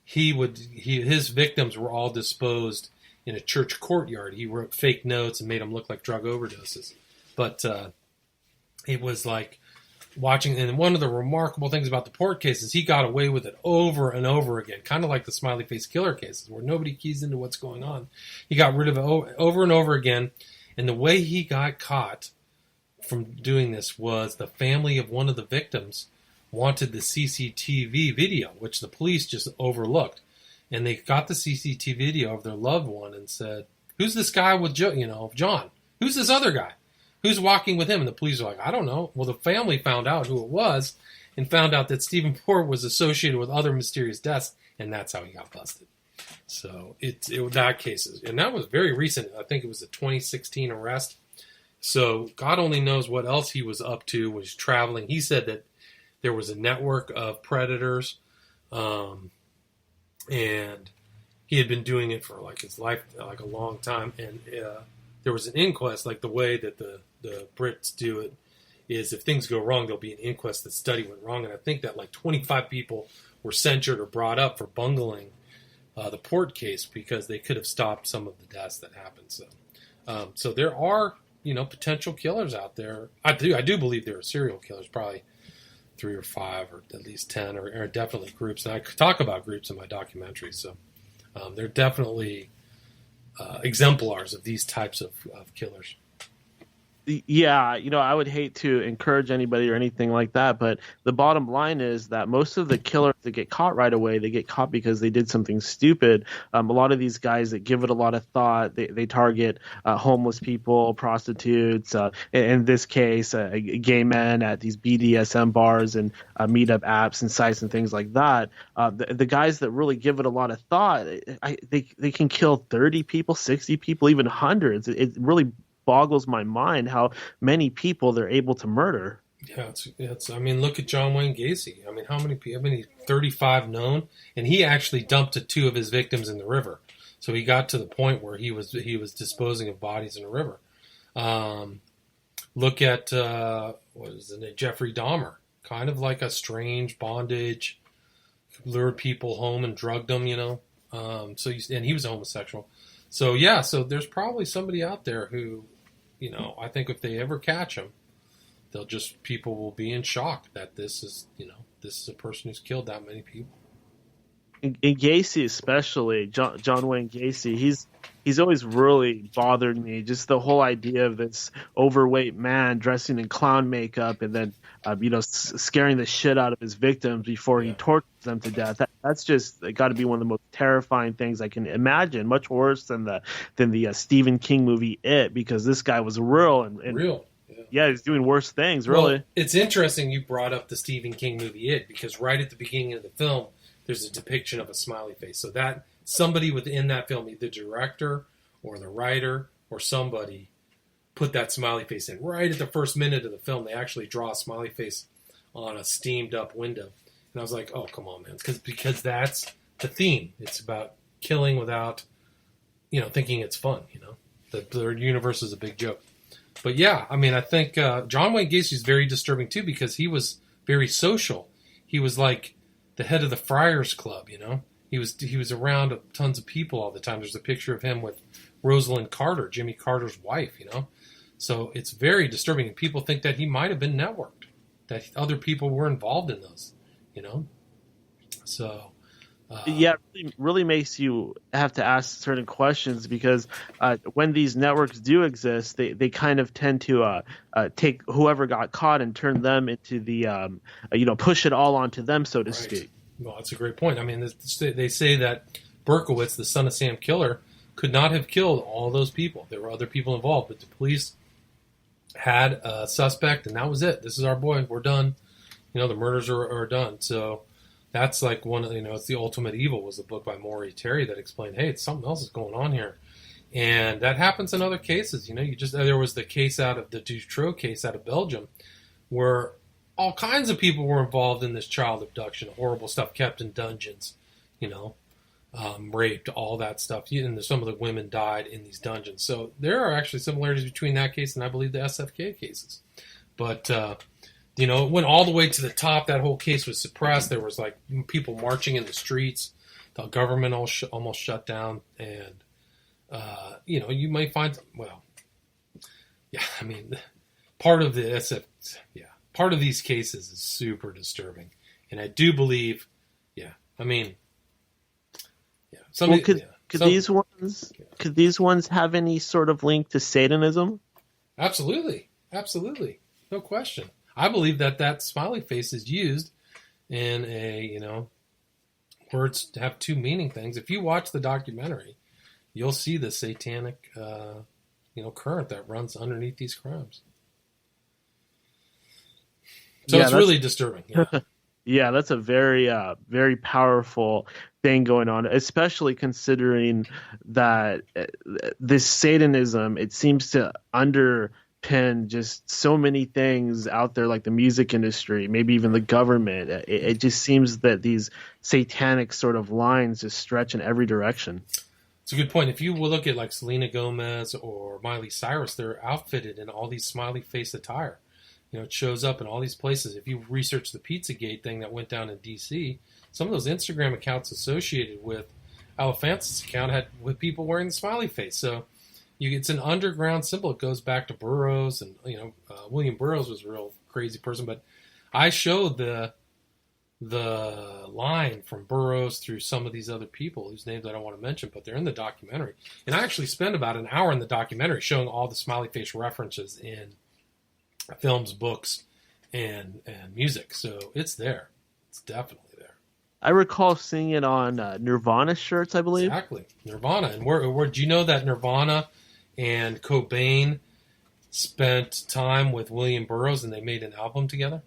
his victims were all disposed in a church courtyard. He wrote fake notes and made them look like drug overdoses. But it was like watching, and one of the remarkable things about the Port case is he got away with it over and over again, kind of like the Smiley Face Killer cases, where nobody keys into what's going on. He got rid of it over and over again, and the way he got caught from doing this was the family of one of the victims wanted the CCTV video, which the police just overlooked. And they got the CCTV video of their loved one and said, who's this guy with John? Who's this other guy? Who's walking with him? And the police are like, I don't know. Well, the family found out who it was, and found out that Stephen Ford was associated with other mysterious deaths, and that's how he got busted. So that case is, and that was very recent. I think it was a 2016 arrest. So God only knows what else he was up to. Was traveling. He said that there was a network of predators, and he had been doing it for like his life, like a long time. And there was an inquest, like the way that the Brits do it is if things go wrong, there'll be an inquest that study went wrong. And I think that like 25 people were censured or brought up for bungling the Port case because they could have stopped some of the deaths that happened. So there are, potential killers out there. I do believe there are serial killers, probably 3 or 5 or at least 10 or definitely groups. And I talk about groups in my documentary. So they're definitely exemplars of these types of killers. Yeah, I would hate to encourage anybody or anything like that, but the bottom line is that most of the killers that get caught right away, they get caught because they did something stupid. A lot of these guys that give it a lot of thought, they target homeless people, prostitutes, in this case, gay men at these BDSM bars and meetup apps and sites and things like that. The guys that really give it a lot of thought, they can kill 30 people, 60 people, even hundreds. It really boggles my mind how many people they're able to murder. Yeah, it's. I mean, look at John Wayne Gacy. I mean, how many 35 known, and he actually dumped 2 of his victims in the river. So he got to the point where he was disposing of bodies in the river. Look at what is it, Jeffrey Dahmer, kind of like a strange bondage, lured people home and drugged them. And he was a homosexual. So yeah, so there's probably somebody out there who, I think if they ever catch him, people will be in shock that this is a person who's killed that many people. In Gacy especially, John Wayne Gacy, he's always really bothered me. Just the whole idea of this overweight man dressing in clown makeup and then scaring the shit out of his victims before he tortures them to death. That's just got to be one of the most terrifying things I can imagine. Much worse than the Stephen King movie It, because this guy was real and real. Yeah, he's doing worse things. Really, well, it's interesting you brought up the Stephen King movie It, because right at the beginning of the film, there's a depiction of a smiley face. So that somebody within that film, either the director or the writer or somebody, put that smiley face in. Right at the first minute of the film, they actually draw a smiley face on a steamed up window. And I was like, oh, come on, man. Because that's the theme. It's about killing without, thinking it's fun, The universe is a big joke. But yeah, I mean, I think John Wayne Gacy is very disturbing too, because he was very social. He was like the head of the Friars Club, He was around tons of people all the time. There's a picture of him with Rosalind Carter, Jimmy Carter's wife, So it's very disturbing. And people think that he might have been networked, that other people were involved in those, So... yeah, it really makes you have to ask certain questions, because when these networks do exist, they kind of tend to take whoever got caught and turn them into the, push it all onto them, so to speak. Well, that's a great point. I mean, they say that Berkowitz, the son of Sam killer, could not have killed all those people. There were other people involved, but the police had a suspect, and that was it. This is our boy. We're done. The murders are done. So... that's like one of, it's The Ultimate Evil was a book by Maury Terry that explained, hey, something else is going on here. And that happens in other cases. There was the case out of the Dutroux case out of Belgium, where all kinds of people were involved in this child abduction, horrible stuff, kept in dungeons, raped, all that stuff. And some of the women died in these dungeons. So there are actually similarities between that case and I believe the SFK cases. But, it went all the way to the top. That whole case was suppressed. There was like people marching in the streets. The government almost shut down. And, you might find, part of part of these cases is super disturbing. And I do believe, could these ones have any sort of link to Satanism? Absolutely. No question. I believe that smiley face is used in words to have 2 meaning things. If you watch the documentary, you'll see the satanic, current that runs underneath these crimes. So Yeah, it's really disturbing. Yeah. yeah, that's a very very powerful thing going on, especially considering that this Satanism, it seems to underpin just so many things out there, like the music industry, maybe even the government. It just seems that these satanic sort of lines just stretch in every direction. It's a good point. If you will look at like Selena Gomez or Miley Cyrus, they're outfitted in all these smiley face attire. It shows up in all these places. If you research the Pizzagate thing that went down in D.C., some of those Instagram accounts associated with Alefantis' account had with people wearing the smiley face. So it's an underground symbol. It goes back to Burroughs, and William Burroughs was a real crazy person. But I showed the line from Burroughs through some of these other people whose names I don't want to mention, but they're in the documentary. And I actually spent about an hour in the documentary showing all the smiley face references in films, books, and music. So it's there. It's definitely there. I recall seeing it on Nirvana shirts, I believe. Exactly. Nirvana. And where do you know that Nirvana and Cobain spent time with William Burroughs and they made an album together?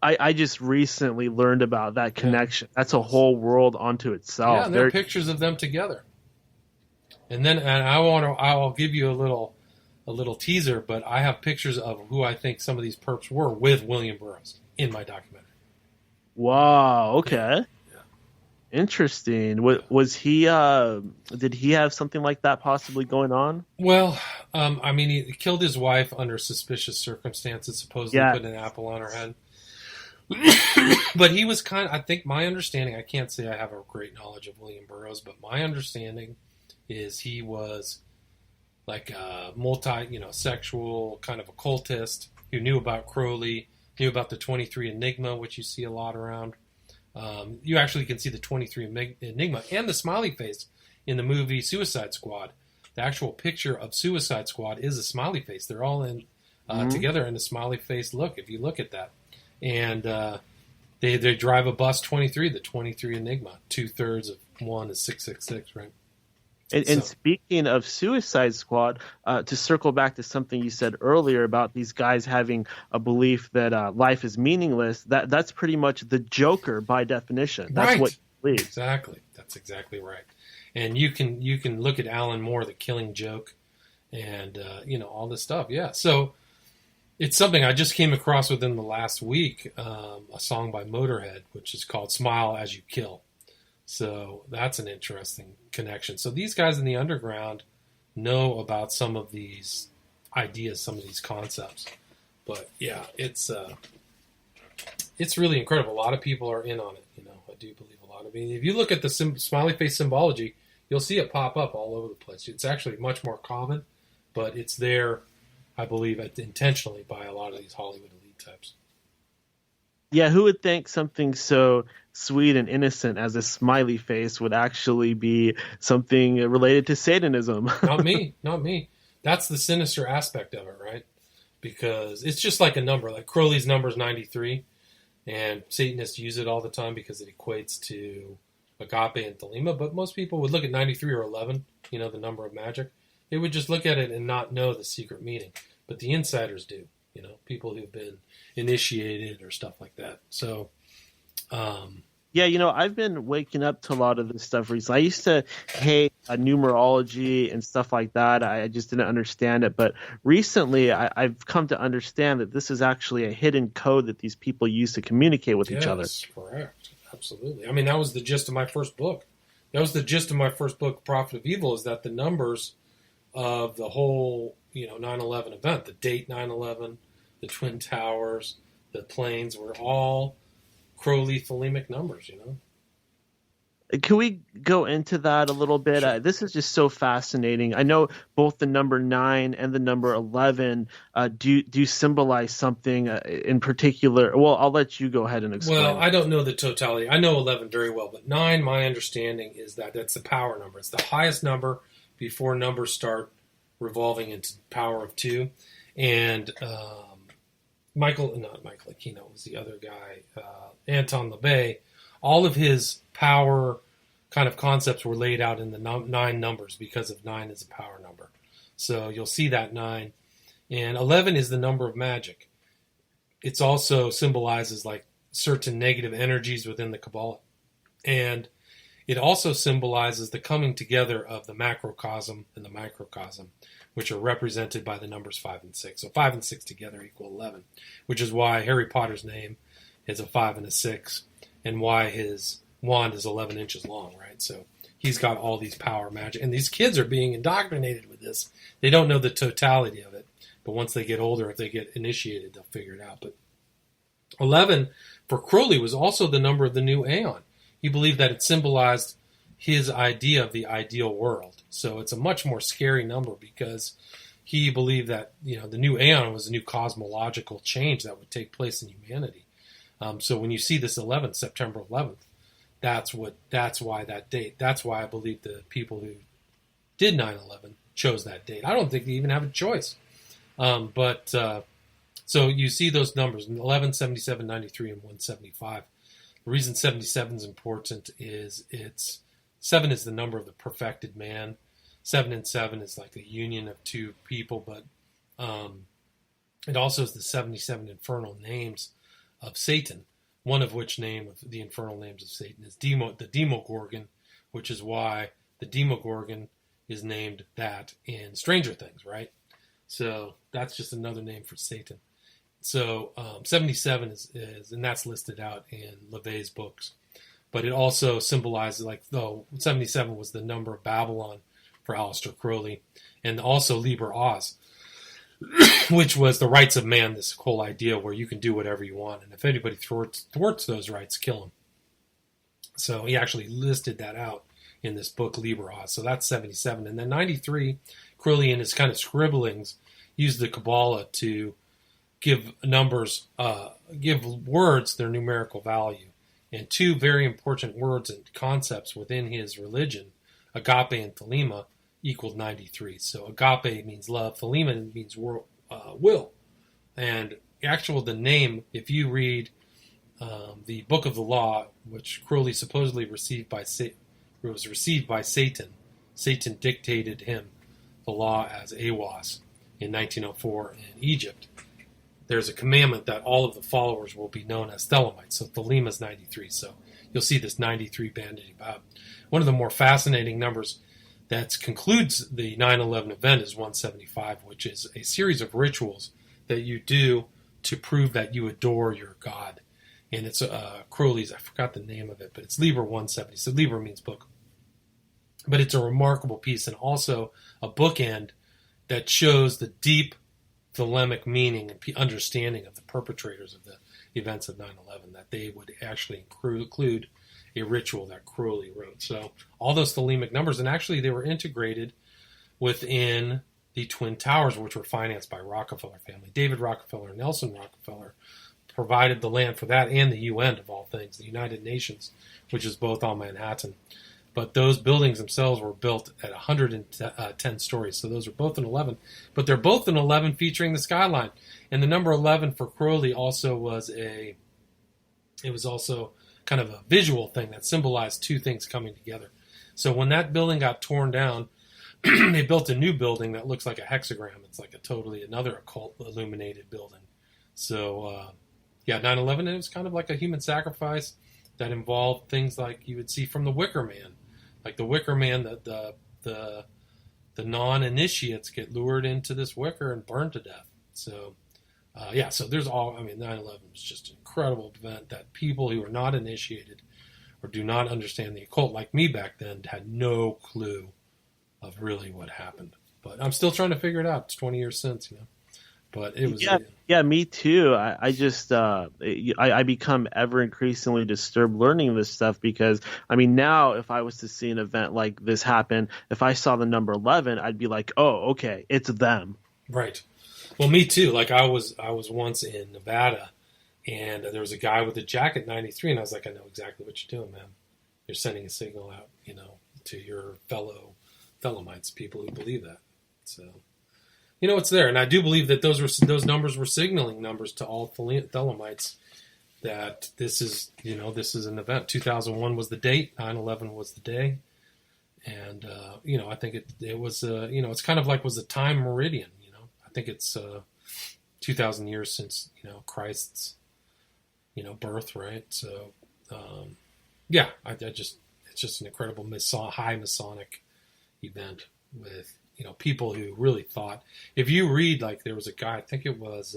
I just recently learned about that connection. That's a whole world unto itself. Yeah, and there are pictures of them together. And I'll give you a little teaser, but I have pictures of who I think some of these perps were with William Burroughs in my documentary. Wow. Okay. Yeah. Interesting. Was he? Did he have something like that possibly going on? Well, he killed his wife under suspicious circumstances. Supposedly put an apple on her head. But he was I think my understanding, I can't say I have a great knowledge of William Burroughs, but my understanding is he was like a sexual kind of occultist who knew about Crowley, knew about the 23 Enigma, which you see a lot around. You actually can see the 23 Enigma and the smiley face in the movie Suicide Squad. The actual picture of Suicide Squad is a smiley face. They're all in together in a smiley face look, if you look at that. And they drive a bus 23, the 23 Enigma. 2/3 of one is 666, right? And speaking of Suicide Squad, to circle back to something you said earlier about these guys having a belief that life is meaningless, that's pretty much the Joker by definition. That's right. what he believes. Exactly. That's exactly right. And you can look at Alan Moore, The Killing Joke, and all this stuff. Yeah. So it's something I just came across within the last week, a song by Motorhead, which is called Smile As You Kill. So that's an interesting connection. So these guys in the underground know about some of these ideas, some of these concepts. But yeah, it's really incredible. A lot of people are in on it. I do believe a lot of it. If you look at the smiley face symbology, you'll see it pop up all over the place. It's actually much more common, but it's there, I believe, intentionally by a lot of these Hollywood elite types. Yeah, who would think something so sweet and innocent as a smiley face would actually be something related to Satanism? Not me. That's the sinister aspect of it, right? Because it's just like a number. Like Crowley's number is 93, and Satanists use it all the time because it equates to agape and thelema. But most people would look at 93 or 11, the number of magic. They would just look at it and not know the secret meaning. But the insiders do, people who've been initiated or stuff like that. So, yeah, I've been waking up to a lot of this stuff recently. I used to hate numerology and stuff like that. I just didn't understand it. But recently, I've come to understand that this is actually a hidden code that these people use to communicate with each other. Yes, correct. Absolutely. I mean, that was the gist of my first book. That was the gist of my first book, Prophet of Evil, is that the numbers of the whole 9/11 event, the date 9/11, the Twin Towers, the planes, were all Crowley thelemic numbers, Can we go into that a little bit? Sure. This is just so fascinating. I know both the number 9 and the number 11 do symbolize something in particular. Well, I'll let you go ahead and explain. Well, I don't know the totality. I know 11 very well, but 9, my understanding is that that's the power number. It's the highest number before numbers start revolving into power of 2. And not Michael Aquino, was the other guy, Anton LaVey. All of his power kind of concepts were laid out in the 9 numbers because of 9 is a power number. So you'll see that 9. And 11 is the number of magic. It's also symbolizes like certain negative energies within the Kabbalah. And it also symbolizes the coming together of the macrocosm and the microcosm, which are represented by the numbers 5 and 6. So 5 and 6 together equal 11, which is why Harry Potter's name is a 5 and a 6, and why his wand is 11 inches long, right? So he's got all these power magic, and these kids are being indoctrinated with this. They don't know the totality of it, but once they get older, if they get initiated, they'll figure it out. But 11 for Crowley was also the number of the new aeon. He believed that it symbolized his idea of the ideal world. So it's a much more scary number because he believed that, you know, the new aeon was a new cosmological change that would take place in humanity. So when you see this 11th, September 11th, that's why that date. That's why I believe the people who did 9/11 chose that date. I don't think they even have a choice. So you see those numbers, 11, 77, 93, and 175. The reason 77 is important is 7 is the number of the perfected man. 7 and 7 is like a union of two people, but it also is the 77 infernal names of Satan, one of which name of the infernal names of Satan is the Demogorgon, which is why the Demogorgon is named that in Stranger Things, right? So that's just another name for Satan. So 77 is, and that's listed out in LaVey's books. But it also symbolizes, like, though 77 was the number of Babylon for Aleister Crowley, and also Liber Oz, which was the rights of man, this whole idea where you can do whatever you want, and if anybody thwarts those rights, kill him. So he actually listed that out in this book, Liber Oz. So that's 77. And then 93, Crowley in his kind of scribblings used the Kabbalah to give numbers, give words their numerical value. And two very important words and concepts within his religion, agape and thelema, equaled 93. So agape means love, thelema means will. And the name, if you read the Book of the Law, which Crowley supposedly was received by Satan. Satan dictated him the law as Awas in 1904 in Egypt. There's a commandment that all of the followers will be known as Thelemites. So Thelema is 93. So you'll see this 93 bandied about. One of the more fascinating numbers that concludes the 9/11 event is 175, which is a series of rituals that you do to prove that you adore your God. And it's Crowley's, I forgot the name of it, but it's Liber 170. So Liber means book. But it's a remarkable piece and also a bookend that shows the deep thelemic meaning and understanding of the perpetrators of the events of 9/11, that they would actually include a ritual that Crowley wrote. So all those thelemic numbers, and actually they were integrated within the Twin Towers, which were financed by Rockefeller family. David Rockefeller and Nelson Rockefeller provided the land for that, and the UN, of all things, the United Nations, which is both on Manhattan. But those buildings themselves were built at 110 stories. So those are both an 11. But they're both an 11 featuring the skyline. And the number 11 for Crowley also was also kind of a visual thing that symbolized two things coming together. So when that building got torn down, they built a new building that looks like a hexagram. It's like another occult illuminated building. So, 9/11, it was kind of like a human sacrifice that involved things like you would see from the Wicker Man. Like the Wicker Man, the non-initiates get lured into this wicker and burned to death. So, so there's 9/11 was just an incredible event that people who are not initiated or do not understand the occult, like me back then, had no clue of really what happened. But I'm still trying to figure it out. It's 20 years since, But it was... Yeah, me too. I become ever increasingly disturbed learning this stuff because, now if I was to see an event like this happen, if I saw the number 11, I'd be like, oh, okay, it's them. Right. Well, me too. Like I was once in Nevada, and there was a guy with a jacket 93, and I was like, I know exactly what you're doing, man. You're sending a signal out, to your fellow Thelemites, people who believe that. So... it's there, and I do believe that those numbers were signaling numbers to all Thelemites that this is an event. 2001 was the date, 9/11 was the day, and I think it was it's kind of like was a time meridian. I think it's 2,000 years since Christ's birth, right? So yeah, it's just an incredible high Masonic event with people who really thought. If you read, like, there was a guy, I think it was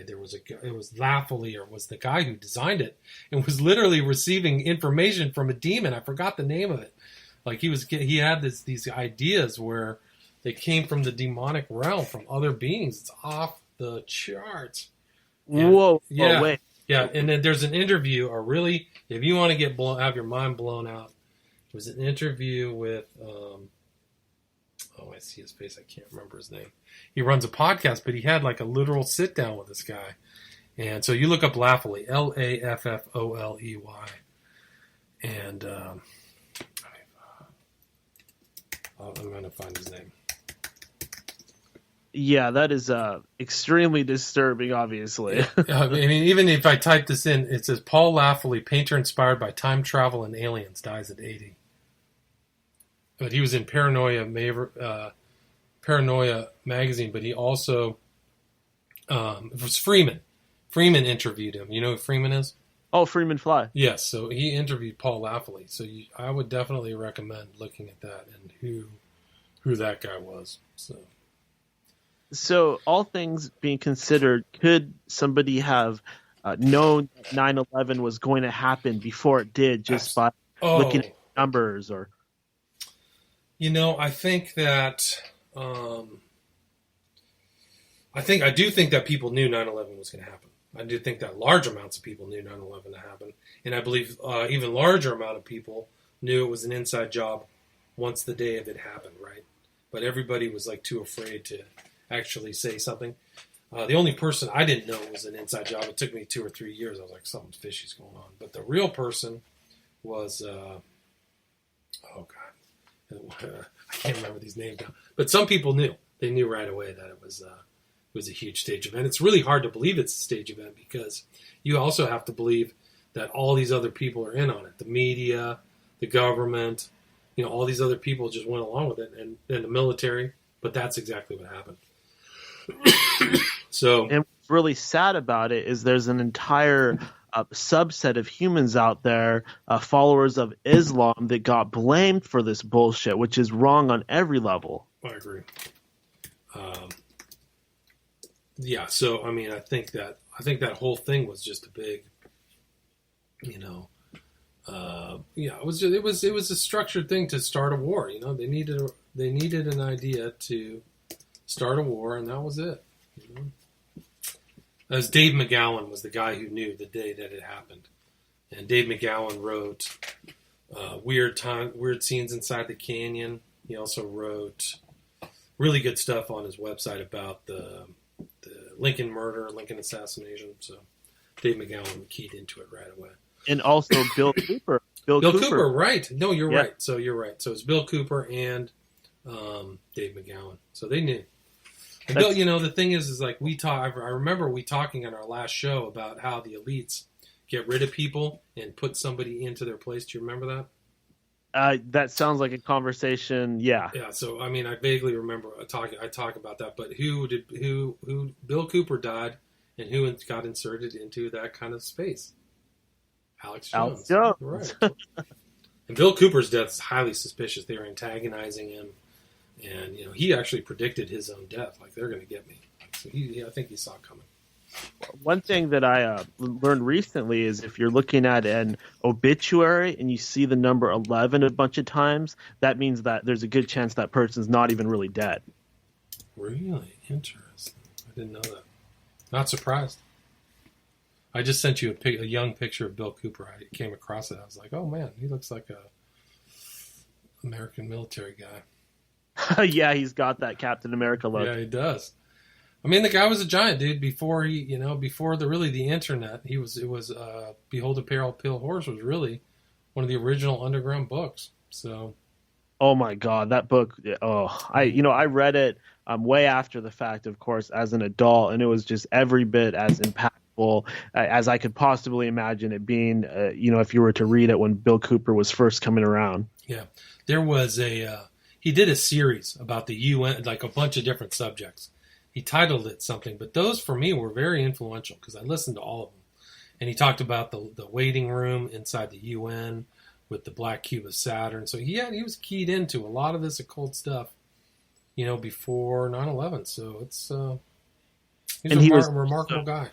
there was a guy, it was Lafayette was the guy who designed it and was literally receiving information from a demon. I forgot the name of it. Like, he had these ideas where they came from the demonic realm, from other beings. It's off the charts. And, Whoa! yeah, oh, wait. Yeah, and then there's an interview, or really, if you want to have your mind blown out, it was an interview with, I see his face, I can't remember his name. He runs a podcast, but he had like a literal sit down with this guy. And so you look up Laffoley, Laffoley. And I'm going to find his name. Yeah, that is extremely disturbing, obviously. I mean, even if I type this in, it says Paul Laffoley, painter inspired by time travel and aliens, dies at 80. But he was in Paranoia magazine, but he also it was Freeman. Freeman interviewed him. You know who Freeman is? Oh, Freeman Fly. Yes, so he interviewed Paul Laffoley. So I would definitely recommend looking at that and who that guy was. So all things being considered, could somebody have known that 9/11 was going to happen before it did, just by looking at numbers? Or I think that I do think that people knew 9/11 was going to happen. I do think that large amounts of people knew 9/11 to happen, and I believe even larger amount of people knew it was an inside job once the day of it happened, right? But everybody was like too afraid to actually say something. The only person I didn't know was an inside job. It took me 2 or 3 years. I was like, something fishy's going on. But the real person was, I can't remember these names now. But some people knew. They knew right away that it was a huge stage event. It's really hard to believe it's a stage event because you also have to believe that all these other people are in on it. The media, the government, all these other people just went along with it, and the military. But that's exactly what happened. And what's really sad about it is there's an entire subset of humans out there, followers of Islam, that got blamed for this bullshit, which is wrong on every level. I agree. Yeah, so I mean, I think that whole thing was just a big, it was a structured thing to start a war. They needed an idea to start a war, and that was it. As Dave McGowan was the guy who knew the day that it happened, and Dave McGowan wrote weird scenes inside the canyon. He also wrote really good stuff on his website about the Lincoln murder, Lincoln assassination. So Dave McGowan keyed into it right away. And also Bill Cooper. Bill Cooper, right. No, you're right. So you're right. So it's Bill Cooper and Dave McGowan. So they knew. And Bill, the thing is like I remember we talking on our last show about how the elites get rid of people and put somebody into their place. Do you remember that? That sounds like a conversation. Yeah. Yeah. So I mean, I vaguely remember I talk about that. But who Bill Cooper died, and who got inserted into that kind of space? Alex Jones. Right. And Bill Cooper's death is highly suspicious. They were antagonizing him, and he actually predicted his own death. Like, they're going to get me. So I think he saw it coming. One thing that I learned recently is if you're looking at an obituary and you see the number 11 a bunch of times, that means that there's a good chance that person's not even really dead. Really interesting. I didn't know that. Not surprised. I just sent you a young picture of Bill Cooper. I came across it. I was like, oh man, he looks like a American military guy. Yeah, he's got that Captain America look. Yeah, he does. I mean, the guy was a giant, dude. Before before the internet, it was Behold a Pale Horse was really one of the original underground books. So, oh my God, that book! I read it way after the fact, of course, as an adult, and it was just every bit as impactful as I could possibly imagine it being. If you were to read it when Bill Cooper was first coming around. Yeah, there was a he did a series about the UN, like a bunch of different subjects. He titled it something, but those for me were very influential because I listened to all of them. And he talked about the waiting room inside the UN with the black cube of Saturn. So he was keyed into a lot of this occult stuff, before 9/11. So it's he was a remarkable guy.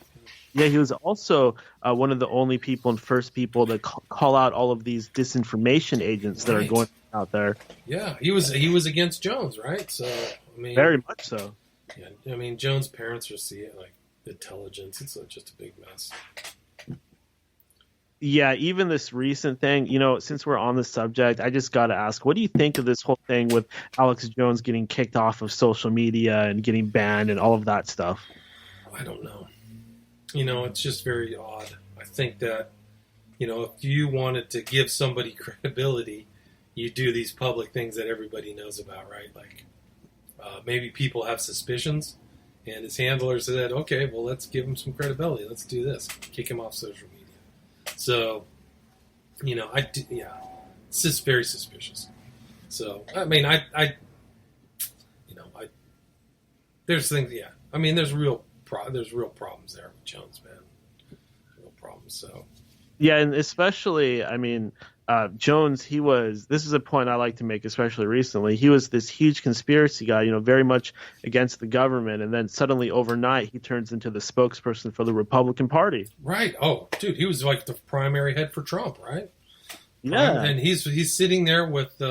Yeah, he was also one of the only people and first people to call out all of these disinformation agents that are going out there. Yeah, he was against Jones, right? So I mean, very much so. Yeah, I mean, Jones' parents are like intelligence. It's just a big mess. Yeah, even this recent thing, since we're on the subject, I just got to ask, what do you think of this whole thing with Alex Jones getting kicked off of social media and getting banned and all of that stuff? I don't know. It's just very odd. I think that, if you wanted to give somebody credibility, you do these public things that everybody knows about, right? Like maybe people have suspicions, and his handler said, okay, well, let's give him some credibility. Let's do this. Kick him off social media. So, it's just very suspicious. So, I mean, there's things, yeah. I mean, there's real problems there with Jones, man. Real problems. So, yeah, and especially, I mean, Jones, this is a point I like to make, especially recently. He was this huge conspiracy guy, very much against the government. And then suddenly overnight, he turns into the spokesperson for the Republican Party. Right. Oh, dude, he was like the primary head for Trump, right? Yeah. And he's sitting there with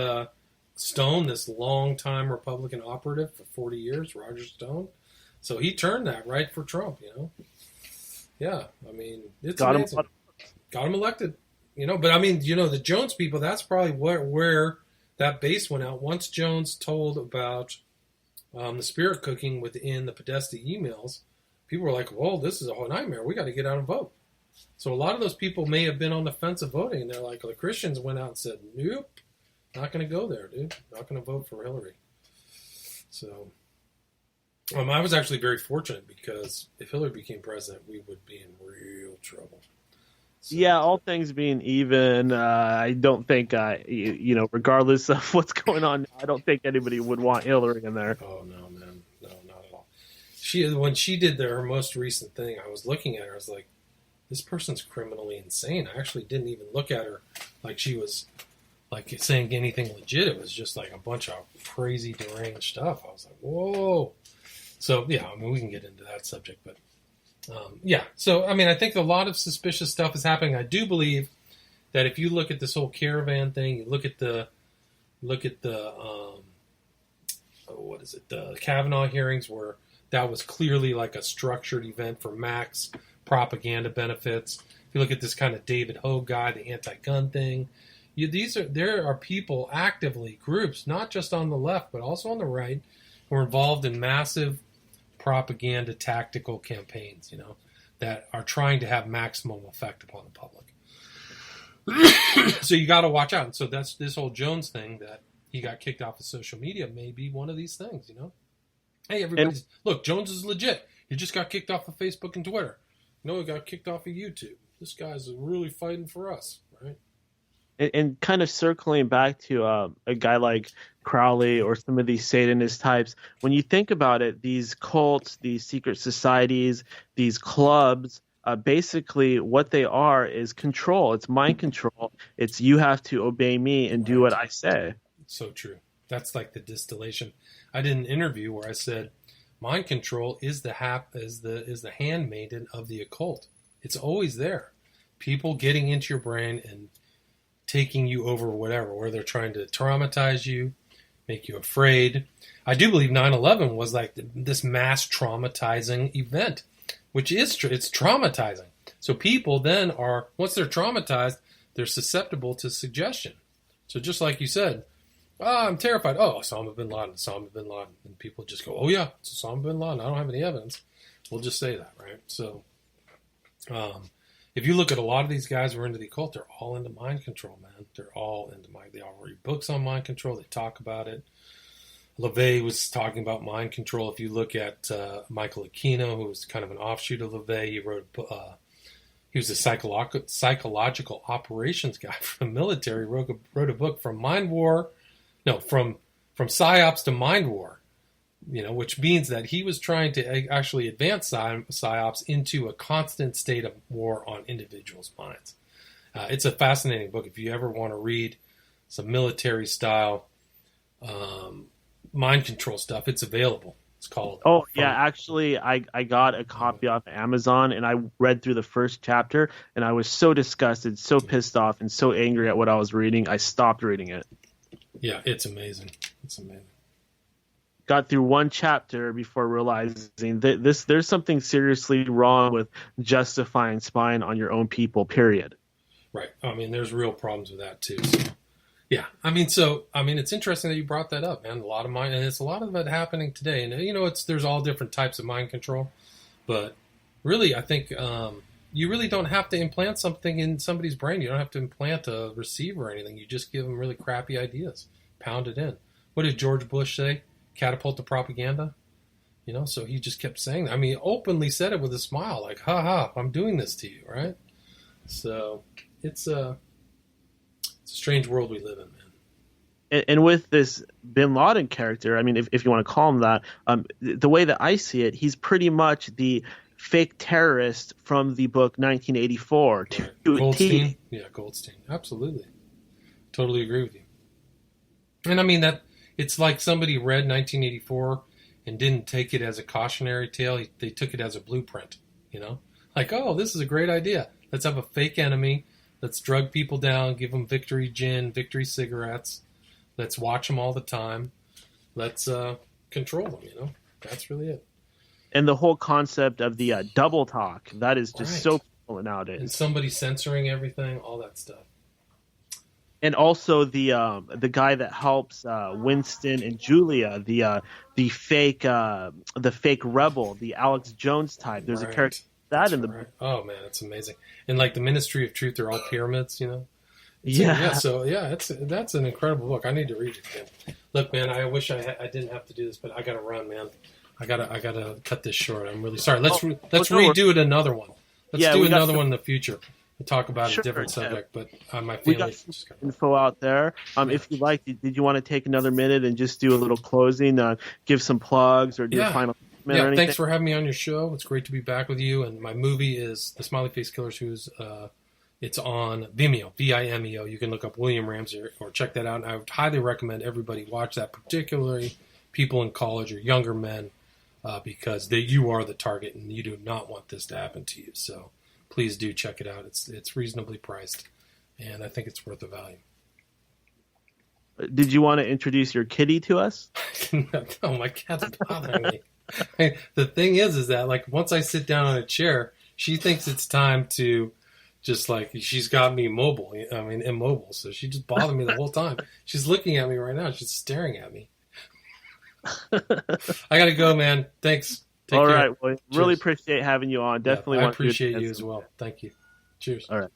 Stone, this longtime Republican operative for 40 years, Roger Stone. So he turned that right for Trump, Yeah. I mean, it's amazing. Got him elected. But I mean, the Jones people, that's probably where that base went out. Once Jones told about the spirit cooking within the Podesta emails, people were like, whoa, this is a whole nightmare. We got to get out and vote. So a lot of those people may have been on the fence of voting. And they're like, the Christians went out and said, nope, not going to go there, dude. Not going to vote for Hillary. So I was actually very fortunate because if Hillary became president, we would be in real trouble. So, yeah, all things being even, I don't think, regardless of what's going on, I don't think anybody would want Hillary in there. Oh, no, man. No, not at all. When she did her most recent thing, I was looking at her, I was like, this person's criminally insane. I actually didn't even look at her like she was like saying anything legit. It was just like a bunch of crazy, deranged stuff. I was like, whoa. So, yeah, I mean, we can get into that subject, but yeah. So, I mean, I think a lot of suspicious stuff is happening. I do believe that if you look at this whole caravan thing, you look at the the Kavanaugh hearings where that was clearly like a structured event for max propaganda benefits. If you look at this kind of David Hogue guy, the anti-gun thing, there are people actively, groups, not just on the left, but also on the right, who are involved in massive propaganda tactical campaigns, that are trying to have maximum effect upon the public. So you got to watch out. And so that's this whole Jones thing that he got kicked off of social media may be one of these things, Hey, look, Jones is legit. He just got kicked off of Facebook and Twitter. He got kicked off of YouTube. This guy's really fighting for us, right? And kind of circling back to a guy like Crowley or some of these Satanist types, when you think about it, these cults, these secret societies, these clubs, basically what they are is control. It's mind control. It's you have to obey me and do what I say. So true. That's like the distillation. I did an interview where I said, mind control is the handmaiden of the occult. It's always there. People getting into your brain and taking you over whatever, where they're trying to traumatize you, make you afraid. I do believe 9/11 was like this mass traumatizing event, which is it's traumatizing. So people then are, once they're traumatized, they're susceptible to suggestion. So just like you said, I'm terrified. Oh, Osama bin Laden, Osama bin Laden. And people just go, oh yeah, it's Osama bin Laden. I don't have any evidence. We'll just say that, right? So if you look at a lot of these guys who are into the occult, they're all into mind control, man. They're all into they all read books on mind control. They talk about it. LaVey was talking about mind control. If you look at Michael Aquino, who was kind of an offshoot of LaVey, he was a psychological operations guy for the military, wrote a book from from psyops to mind war, which means that he was trying to actually advance psyops into a constant state of war on individuals' minds. It's a fascinating book. If you ever want to read some military style mind control stuff, it's available. It's called. Oh, yeah, actually, I got a copy off Amazon, and I read through the first chapter, and I was so disgusted, so pissed off, and so angry at what I was reading, I stopped reading it. Yeah, it's amazing. It's amazing. Got through one chapter before realizing that there's something seriously wrong with justifying spying on your own people, period. Right. I mean, there's real problems with that, too. So. Yeah, it's interesting that you brought that up, man. A lot of mind, and it's a lot of it happening today. And there's all different types of mind control, but really, I think you really don't have to implant something in somebody's brain. You don't have to implant a receiver or anything. You just give them really crappy ideas, pound it in. What did George Bush say? Catapult to propaganda. So he just kept saying that. I mean, openly said it with a smile, like, "Ha ha, I'm doing this to you," right? So it's a strange world we live in, man. And with this Bin Laden character, I mean, if you want to call him that, the way that I see it, he's pretty much the fake terrorist from the book 1984. Right. Goldstein? Yeah, Goldstein. Absolutely. Totally agree with you. And I mean, that it's like somebody read 1984 and didn't take it as a cautionary tale. They took it as a blueprint, Like, oh, this is a great idea. Let's have a fake enemy. Let's drug people down, give them victory gin, victory cigarettes. Let's watch them all the time. Let's control them, That's really it. And the whole concept of the double talk, that is just so cool nowadays. And somebody censoring everything, all that stuff. And also the guy that helps Winston and Julia, the fake rebel, the Alex Jones type. There's a character that in the book. Oh man, it's amazing. And like the Ministry of Truth, they're all pyramids, Yeah. So that's an incredible book. I need to read it again. Look, man, I wish I didn't have to do this, but I gotta run, man. I gotta cut this short. I'm really sorry. Let's redo it another one. Let's do another one in the future. And talk about a different subject, but my family. We got some info out there. If you like, did you want to take another minute and just do a little closing, give some plugs, or do a final? Yeah, thanks for having me on your show. It's great to be back with you. And my movie is The Smiley Face Killers, it's on Vimeo, Vimeo. You can look up William Ramsey or check that out. And I would highly recommend everybody watch that, particularly people in college or younger men, because you are the target and you do not want this to happen to you. So please do check it out. It's reasonably priced, and I think it's worth the value. Did you want to introduce your kitty to us? No, my cat's bothering me. The thing is that like once I sit down on a chair, she thinks it's time to just like she's got me immobile. So she just bothered me the whole time. She's looking at me right now. She's staring at me. I gotta go, man. Thanks. Take care. All right. Well, really appreciate having you on. Definitely. I appreciate you as well. Thank you. Cheers. All right.